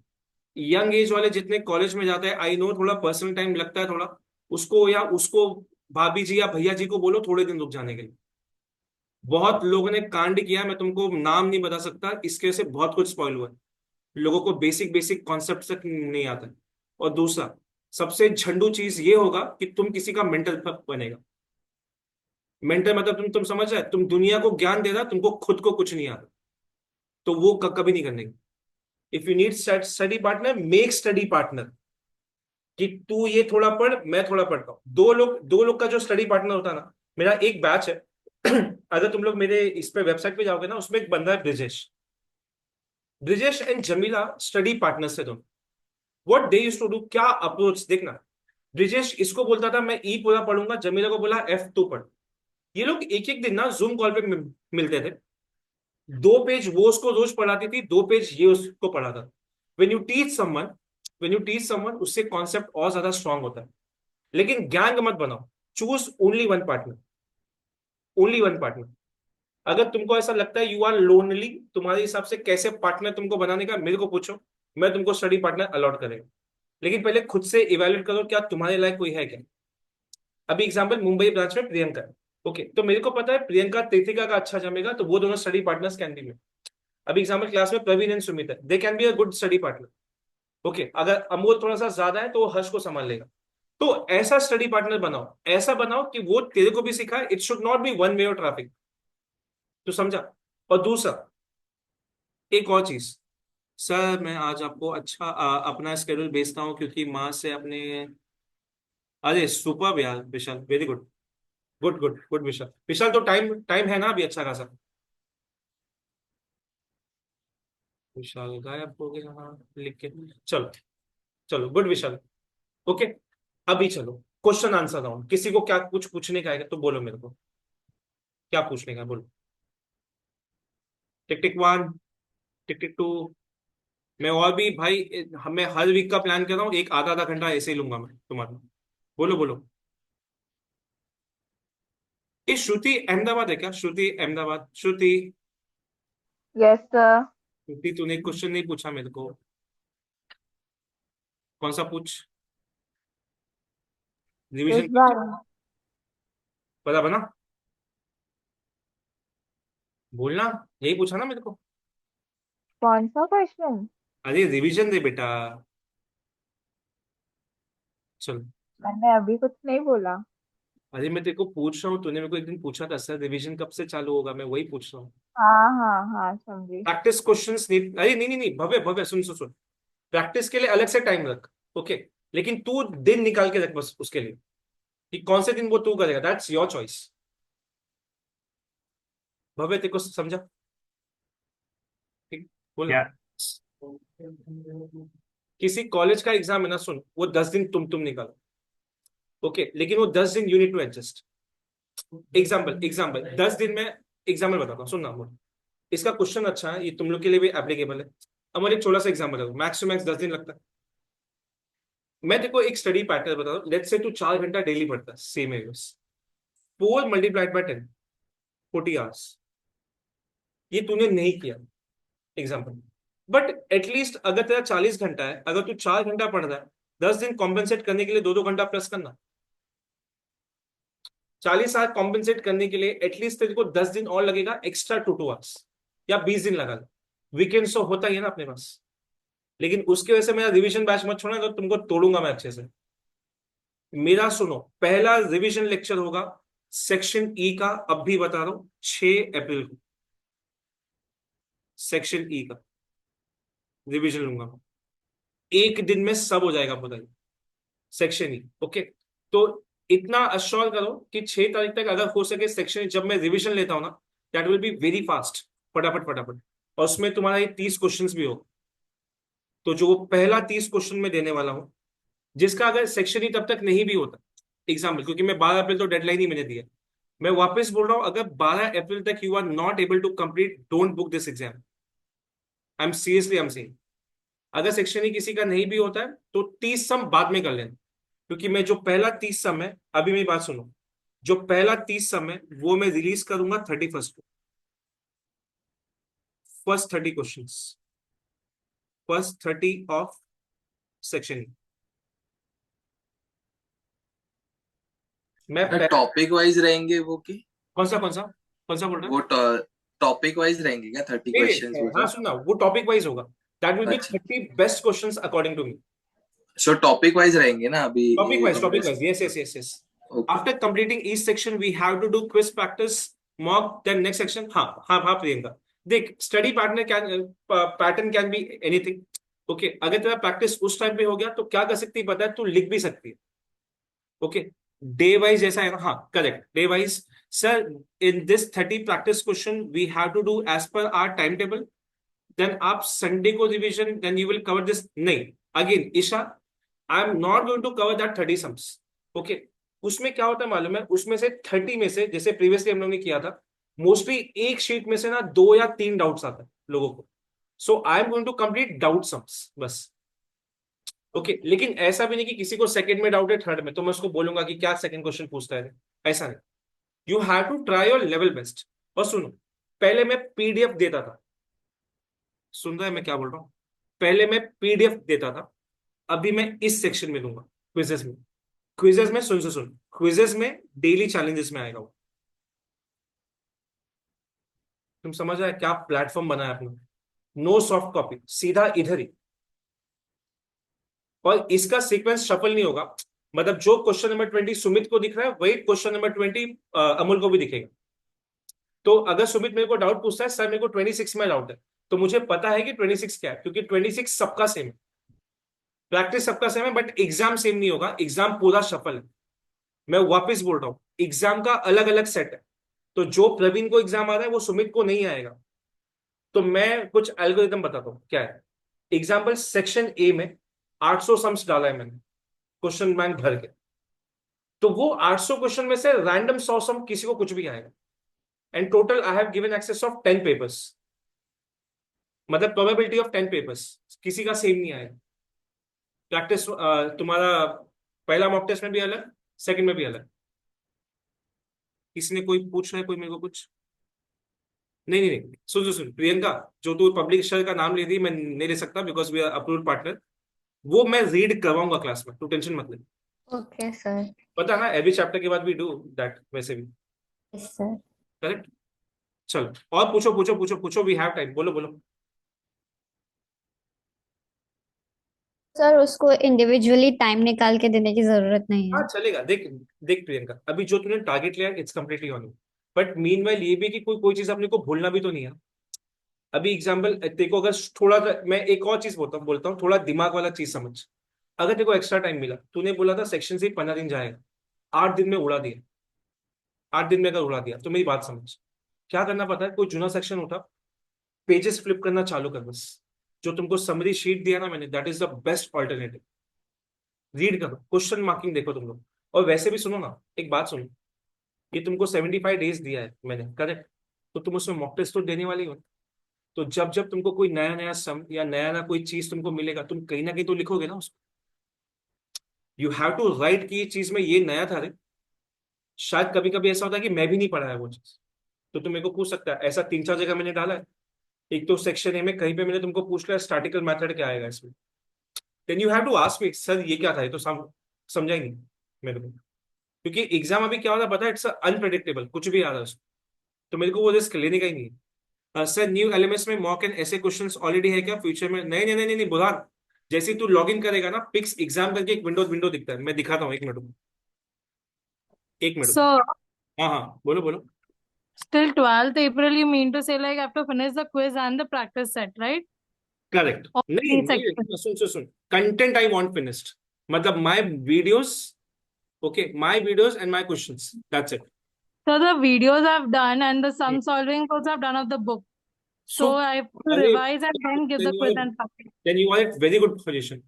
यंग एज वाले जितने कॉलेज में जाते हैं, आई नो थोड़ा पर्सनल टाइम लगता है थोड़ा, उसको या उसको भाभी जी या भैया जी को बोलो थोड़े दिन रुक जाने के लिए। बहुत लोगों ने कांड किया, मैं तुमको नाम नहीं बता सकता, इसके वजह से बहुत कुछ स्पॉइल हुआ है। लोगों को बेसिक बेसिक कॉन्सेप्ट तक नहीं आता है। और दूसरा, सबसे झंडू चीज ये होगा कि तुम किसी का मेंटर बनेगा। मेंटर मतलब तुम समझ रहे, तुम दुनिया को ज्ञान दे रहा, तुमको खुद को कुछ नहीं आता, तो वो कभी नहीं करने का। If you need study partner, make study partner, कि तू ये थोड़ा पढ़, मैं थोड़ा पढ़ता हूँ, 2 लोग का जो स्टडी पार्टनर होता है ना। मेरा एक बैच है अगर तुम लोग मेरे इस पे वेबसाइट पे जाओगे ना, उसमें एक बंदा है Brijesh. Brijesh and Jamila study partners थे दोनों। What they used to do, क्या अप्रोच देखना। ब्रिजेश इसको बोलता था मैं ई पूरा पढ़ूंगा, जमीला को बोला F2 पढ़। ये लोग एक एक दिन ना जूम कॉल पे मिलते थे। 2 पेज वो उसको रोज पढ़ाती थी, 2 पेज ये उसको पढ़ाता था। When you teach someone when you teach someone, उससे कॉन्सेप्ट और ज्यादा स्ट्रांग होता है। लेकिन गैंग मत बनाओ, चूज ओनली वन पार्टनर। अगर तुमको ऐसा लगता है यू आर लोनली, तुम्हारे हिसाब से कैसे पार्टनर तुमको बनाने का, मेरे को पूछो, मैं तुमको स्टडी पार्टनर अलॉट करेगा। लेकिन पहले खुद से इवेल्युएट करो, क्या तुम्हारे लायक कोई है क्या। अभी एग्जांपल, मुंबई ब्रांच में प्रियंका है, ओके, तो मेरे को पता है प्रियंका कृतिका का अच्छा जमेगा, तो वो दोनों स्टडी पार्टनर्स कैन बी में। अभी एग्जांपल, क्लास में प्रवीण एंड सुमित है, they can be a good study partner. Okay, अगर अमोल थोड़ा सा ज्यादा है तो वो हर्ष को संभाल लेगा। तो ऐसा स्टडी पार्टनर बनाओ, ऐसा बनाओ कि वो तेरे को भी सिखाए, it should not be one way of traffic. तो समझा? और दूसरा, एक और चीज, सर मैं आज आपको अच्छा अपना स्केड्यूल भेजता हूँ, क्योंकि माँ से अपने, अरे सुपर यार Vishal, very good, good good good Vishal. Vishal तो टाइम टाइम है ना अभी अच्छा खासा। विशाल गायब हो गया, हाँ लिख के। चलो, चलो गुड विशाल। ओके, अभी चलो क्वेश्चन आंसर राउंड। किसी को क्या कुछ पूछने का है तो बोलो मेरे को, क्या पूछने का है, बोलो। टिक टिक 1, टिक टिक 2। मैं और भी भाई, मैं हर वीक का प्लान कर रहा हूँ, एक आधा आधा घंटा ऐसे ही लूंगा मैं तुम्हारा। बोलो बोलो। ये श्रुति अहमदाबाद है क्या? श्रुति अहमदाबाद, श्रुति। Yes, sir. श्रुति तूने क्वेश्चन नहीं पूछा मेरे को, कौन सा पूछ? इस रिवीजन बार पता बना, बोलना, यही पूछा ना मेरे को। कौन सा क्वेश्चन? अरे रिवीजन दे बेटा, चल। मैंने अभी कुछ नहीं बोला। अरे मैं तेरे को पूछ रहा हूँ, तूने मेरे को एक दिन पूछा था सर रिवीजन कब से चालू होगा, मैं वही पूछ रहा हूँ। हाँ हाँ हाँ, समझी। प्रैक्टिस क्वेश्चंस नहीं, अरे नहीं नहीं नहीं भव्य भव्य, सुन सुन सुन, प्रैक्टिस के लिए अलग से टाइम रख, ओके, लेकिन तू दिन निकाल के रख बस उसके लिए। कि कौन से दिन वो तू करेगा, दैट्स योर चॉइस। भव्य तेरे को समझा? ठीक, बोल। क्या? किसी कॉलेज का एग्जाम है ना, सुन, वो 10 दिन तुम निकालो, ओके, लेकिन वो 10 दिन you need to adjust. Example example 10 दिन में एग्जाम्पल बताता हूँ, सुन ना बोल। इसका क्वेश्चन अच्छा है, ये तुम लोग के लिए भी एप्लीकेबल है। हमारे एक छोटा सा एग्जाम्पल है, मैक्स टू मैक्स 10 दिन लगता है। मैं देखो एक स्टडी पैटर्न बता दूं, लेट्स से तू 4 घंटा डेली पढ़ता है सेम एरियाज, 4 × 10 40 आवर्स। ये तूने नहीं किया, एग्जाम्पल। बट एटलीस्ट अगर तेरा 40 घंटा है, अगर तू 4 घंटा पढ़ रहा है, 10 दिन कॉम्पेंसेट करने के लिए 2-2 घंटा प्लस करना। 40 आवर कॉम्पेंसेट करने के लिए एटलीस्ट तेरे को 10 दिन और लगेगा, एक्स्ट्रा 2-2 आवर्स, या 20 दिन लगा लो। वीकेंड तो होता ही है ना अपने पास। लेकिन उसकी वजह से मेरा रिवीजन बैच मत छोड़ना, तो तुमको तोड़ूंगा मैं अच्छे से। मेरा सुनो, पहला रिवीजन लेक्चर होगा सेक्शन ई का, अब भी बता रहा हूं, 6 अप्रैल को सेक्शन ई का रिवीजन लूंगा मैं। एक दिन में सब हो जाएगा, बताइए, सेक्शन ई, ओके। तो इतना अश्योर करो कि 6 तारीख तक अगर हो सके सेक्शन, जब मैं रिवीजन लेता हूं ना, that will be very fast, फटाफट फटाफट। और उसमें तुम्हारा ये 30 क्वेश्चन भी हो, तो जो वो पहला 30 क्वेश्चन में देने वाला हूं, जिसका अगर सेक्शन ही तब तक नहीं भी होता, एग्जाम्पल, क्योंकि मैं 12 अप्रैल तो डेडलाइन ही मैंने दिया। मैं वापस बोल रहा हूं, अगर 12 अप्रैल तक you are not able to complete, don't book this exam. I am seriously I am saying, अगर सेक्शन ही किसी का नहीं भी होता है तो 30 सम बाद में कर लेना, क्योंकि मैं जो पहला 30 सम है, अभी मेरी बात सुनो, जो पहला 30 सम है वो मैं रिलीज करूंगा 31st को। First 30 question, first 30 of section. मैं टॉपिक वाइज रहेंगे वो की? कौन सा कौन सा कौन सा बोल रहा है? वो टॉपिक वाइज रहेंगे क्या 30 नहीं क्वेश्चंस नहीं, वो हाँ जो? सुनना, वो टॉपिक वाइज होगा। दैट विल बी अच्छा, 30 best questions according to me. So topic wise रहेंगे ना अभी ये टॉपिक हमने? Wise, yes yes yes yes. Okay. After completing each section we have to do quiz practice, mock, then next section. हाँ हाँ हाँ प्रियंका, देख, study pattern can be anything, okay. अगर तेरा प्रैक्टिस उस टाइम पे हो गया तो क्या कर सकती है पता है, तू लिख भी सकती है, ओके। डे वाइज जैसा है ना, हाँ correct, day wise. Sir, in this 30 practice question we have to do as per our time table, then आप संडे को revision, then you will cover this. नहीं, again Isha, I am not going to cover that 30 sums, okay. उसमें क्या होता है मालूम है, उसमें से 30 में से, जैसे प्रीवियसली हम लोग ने किया था, मोस्टली एक शीट में से ना 2 या 3 डाउट्स आते हैं लोगों को। So I am going to complete doubt sums बस, ओके। लेकिन ऐसा भी नहीं कि किसी को सेकंड में डाउट है, थर्ड में तो मैं उसको बोलूंगा कि क्या सेकंड क्वेश्चन पूछता है, ऐसा नहीं। You have to try your level best. और सुनो, पहले मैं पीडीएफ देता था, सुन रहा है मैं क्या बोल रहा हूँ? पहले मैं पीडीएफ देता था, अभी मैं इस सेक्शन में दूंगा, क्विजेस में। क्विजेस में सुन क्विजेस में डेली चैलेंजेस में आएगा वो। तुम समझ रहे क्या प्लेटफॉर्म बना है अपना? नो सॉफ्ट कॉपी, सीधा इधर ही। और इसका सीक्वेंस शफल नहीं होगा, मतलब जो क्वेश्चन नंबर 20 सुमित को दिख रहा है, वही क्वेश्चन नंबर 20 अमूल को भी दिखेगा। तो अगर सुमित मेरे को डाउट पूछता है, सर मेरे को 26 में डाउट है, तो मुझे पता है कि 26 क्या है, क्योंकि 26 सबका सेम है, प्रैक्टिस सबका सेम है, बट एग्जाम सेम नहीं होगा, एग्जाम पूरा शफल है। मैं वापस बोल रहा हूँ, एग्जाम का अलग अलग सेट है, तो जो प्रवीण को एग्जाम आ रहा है वो सुमित को नहीं आएगा। तो मैं कुछ एल्गोरिथम बताता हूँ क्या है। एग्जाम्पल, सेक्शन ए में 800 सम्स डाला है मैंने, क्वेश्चन बैंक भर के। तो वो 800 क्वेश्चन में से रैंडम 100 सम किसी को कुछ भी आएगा, and total I have given access of 10 papers, मतलब प्रोबेबिलिटी ऑफ 10 पेपर्स, किसी का सेम नहीं आएगा। प्रैक्टिस तुम्हारा पहला मॉक टेस्ट में भी अलग, सेकंड में भी अलग। किसी ने कोई पूछ रहा है, कोई मेरे को कुछ? नहीं नहीं नहीं, सुन प्रियंका, जो तू पब्लिशर का नाम ले रही है, मैं नहीं ले सकता because we are approved partner. वो मैं रीड करवाऊंगा क्लास में, तू टेंशन मत ले। Okay sir. पता है ना, एवरी चैप्टर के बाद वी डू दैट, वैसे भी। Yes sir. करेक्ट। चलो, और पूछो पूछो पूछो पूछो, वी हैव टाइम, बोलो बोलो। सर उसको इंडिविजुअली टाइम निकाल के देने की जरूरत नहीं हाँ है। चलेगा, देख देख प्रियंका, अभी जो तूने टारगेट लिया it's completely on you, but meanwhile ये भी कि कोई कोई चीज अपने को भूलना भी तो नहीं है। अभी एग्जाम्पल देखो, अगर थोड़ा मैं एक और चीज बोलता हूँ, थोड़ा दिमाग वाला चीज समझ। अगर देखो एक्स्ट्रा टाइम मिला, तूने बोला था सेक्शन से 15 दिन जाएगा, 8 दिन में उड़ा दिया, 8 दिन में अगर उड़ा दिया तो मेरी बात समझ, क्या करना पता है, कोई जुना सेक्शन उठा, पेजेस फ्लिप करना चालू कर बस। जो तुमको समरी शीट दिया ना मैंने, that is the best alternative. Read करो, क्वेश्चन मार्किंग देखो तुम लोग। और वैसे भी सुनो ना, एक बात सुनो, ये तुमको 75 डेज दिया है मैंने, करेक्ट? तो तुम उसमें मॉक टेस्ट तो देने वाली हो। तो जब जब तुमको कोई नया नया सम या नया नया कोई चीज तुमको मिलेगा, तुम कहीं ना कहीं तो लिखोगे ना उसको। यू हैव टू राइट कि ये चीज में ये नया था रे। शायद कभी कभी ऐसा होता है कि मैं भी नहीं पढ़ा है वो चीज, तो तुम मेरे को पूछ सकता है। ऐसा 3-4 जगह मैंने डाला है। एक तो सेक्शन ए में कहीं पे मैंने तुमको पूछ लिया स्टैटिकल मेथड क्या आएगा इसमें, then you have to ask me sir ये क्या था, ये तो समझा ही नहीं मेरे को। क्योंकि एग्जाम अभी क्या होता है पता है, इट्स अनप्रेडिक्टेबल, कुछ भी आ रहा है उसमें। तो मेरे को वो रिस्क लेने का ही नहीं है। सर न्यू एलएमएस में मॉक एंड ऐसे क्वेश्चंस ऑलरेडी है क्या फ्यूचर में? नहीं नहीं नहीं नहीं, नहीं बुधान। जैसे ही तू लॉग इन करेगा ना, पिक्स एग्जाम करके एक विंडो विंडो दिखता है, मैं दिखाता हूँ, 1 मिनट में, 1 मिनट में। So, हाँ हाँ, बोलो बोलो। till 12th April, you mean to say like I have to finish the quiz and the practice set, right? Correct. All नहीं three sections. नहीं, सुन सुन सुन, कंटेंट आई वांट फिनिश्ड, मतलब my videos, okay, my videos and my questions, that's it. So the videos I've done and the sum solving also I've done of the book. So So I have to अरे, revise and then give the quiz and practice. Then you are at very good position.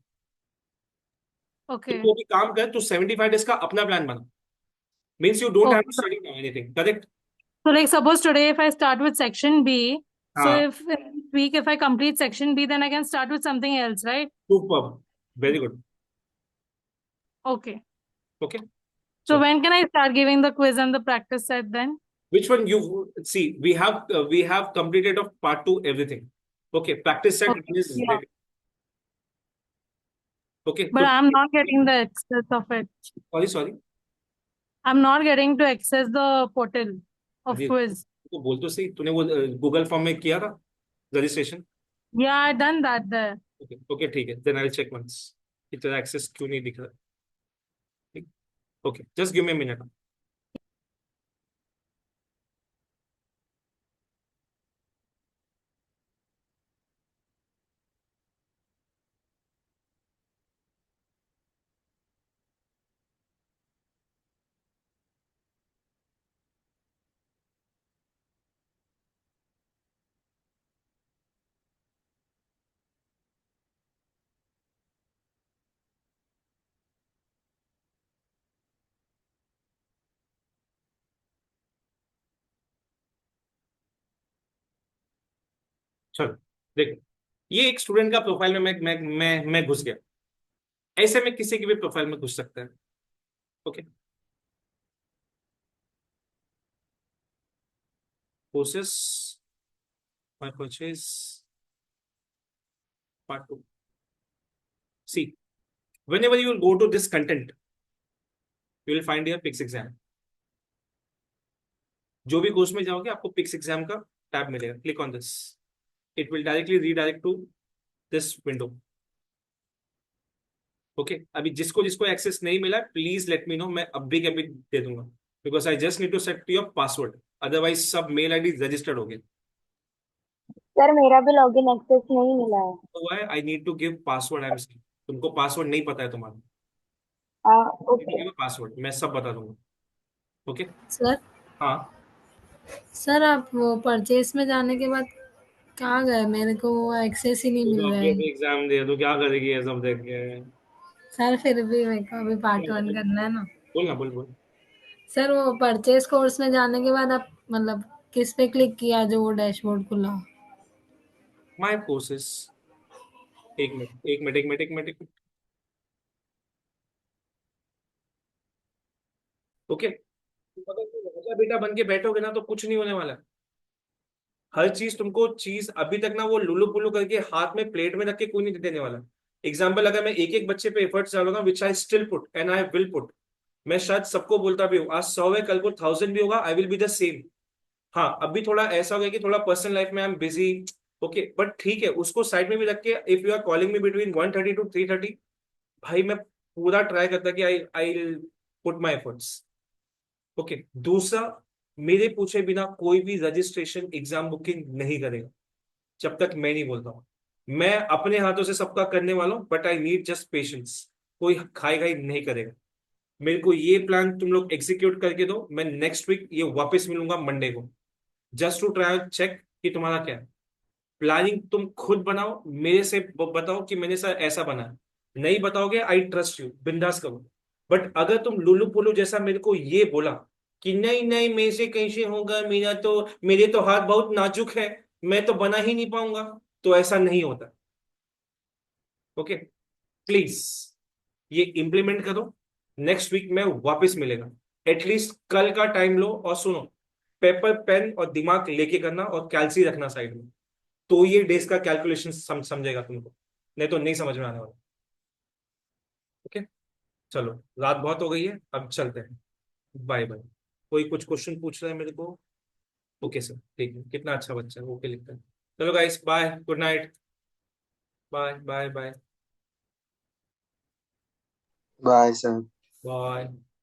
Okay. तो अभी काम कर, तू 75 days का अपना plan बना, means you don't have to Okay. Study now anything, correct? So like suppose today if I start with section B, so हाँ, if in this week if I complete section B, then I can start with something else, right? Super, very good, Okay. Okay. So So when can I start giving the quiz and the practice set then? which one you see? We have completed of part 2 everything. Okay, practice set Okay. is Yeah. ready. Okay, But so I'm not getting the access of it. sorry, I'm not getting to access the portal of अरे quiz. तो बोल तो सही, तूने वो Google form में किया था registration? Yeah, I done that there. Okay okay ठीक है, then I will check once कि तेरा एक्सेस क्यों नहीं दिख रहा। ठीक, okay, just give me a minute. चलो देखो, ये एक स्टूडेंट का प्रोफाइल में मैं घुस गया। ऐसे में किसी की भी प्रोफाइल में घुस सकता है। Okay, courses, my purchase, part 2। See, whenever you will go to this content, you will find your Pix exam. जो भी कोर्स में जाओगे आपको पिक्स एग्जाम का टैब मिलेगा, click on this, it will directly redirect to this window. Okay, अभी जिसको जिसको एक्सेस नहीं मिला प्लीज लेट मी नो, मैं अभी के अभी दे दूंगा, because I just need to set your password, otherwise सब मेल आईडी रजिस्टर्ड हो गए। सर मेरा भी लॉगिन एक्सेस नहीं मिला है। तो I need to give password, I am, तुमको पासवर्ड नहीं पता है तुम्हारा, ओके पासवर्ड मैं सब बता दूंगा। ओके, सर हाँ सर आप वो परचेस में जाने के बाद कहाँ गए? मेरे को वो एक्सेस ही नहीं मिल रहा है। एग्जाम दे तो क्या करेगी ये सब देख के? सर फिर भी मेरे को अभी पार्ट 1 करना है ना। बोल ना, बोल बोल। सर वो परचेस कोर्स में जाने के बाद आप मतलब किस पे क्लिक किया जो वो डैशबोर्ड खुला? माय कोर्सेस, एक मिनट एक मिनट एक मिनट एक मिनट एक मिनट। ओके, अगर तुम राजा बेटा बन के बैठोगे ना तो कुछ नहीं होने वाला। हर चीज तुमको चीज अभी तक ना वो लुलु पुलु करके हाथ में प्लेट में रख के कोई नहीं देने वाला। एग्जाम्पल, अगर मैं एक एक बच्चे पे एफर्ट्स डालूंगा, which I still put and I will put, मैं शायद सबको बोलता भी हूँ, आज 100 है कल को 1000 भी होगा, I will be the same. हाँ, अभी थोड़ा ऐसा हो गया कि थोड़ा पर्सनल लाइफ में I am busy, okay, but ठीक है, उसको साइड में भी रख के if you are calling me between 1:30 to 3:30, भाई मैं पूरा ट्राई करता कि I I put my efforts. Okay, दूसरा, मेरे पूछे बिना कोई भी रजिस्ट्रेशन एग्जाम बुकिंग नहीं करेगा जब तक मैं नहीं बोलता हूँ। मैं अपने हाथों से सबका करने वाला हूँ, but I need just patience. कोई खाई खाई नहीं करेगा। मेरे को ये प्लान तुम लोग एग्जीक्यूट करके दो, मैं नेक्स्ट वीक ये वापस मिलूंगा मंडे को, जस्ट टू ट्राई चेक कि तुम्हारा क्या है। प्लानिंग तुम खुद बनाओ, मेरे से बताओ कि मैंने सर ऐसा बना है। नहीं बताओगे, आई ट्रस्ट यू, बिंदास करो। बट अगर तुम लुलू पुलू जैसा मेरे को ये बोला कि नहीं नहीं मेरे से कैसे होगा, मेरे तो हाथ बहुत नाजुक है, मैं तो बना ही नहीं पाऊंगा, तो ऐसा नहीं होता। ओके, प्लीज ये इम्प्लीमेंट करो, नेक्स्ट वीक में वापस मिलेगा। एटलीस्ट कल का टाइम लो और सुनो, पेपर पेन और दिमाग लेके करना और कैलसी रखना साइड में, तो ये डेज का कैलकुलेशन समझेगा तुमको, नहीं तो नहीं समझ में आने वाला। ओके, चलो रात बहुत हो गई है, अब चलते हैं, बाय बाय। कोई कुछ क्वेश्चन पूछ रहा है मेरे को? ओके सर, ठीक है, कितना अच्छा बच्चा है, ओके लिखता है। चलो guys, bye, good night, bye bye bye bye sir. Bye.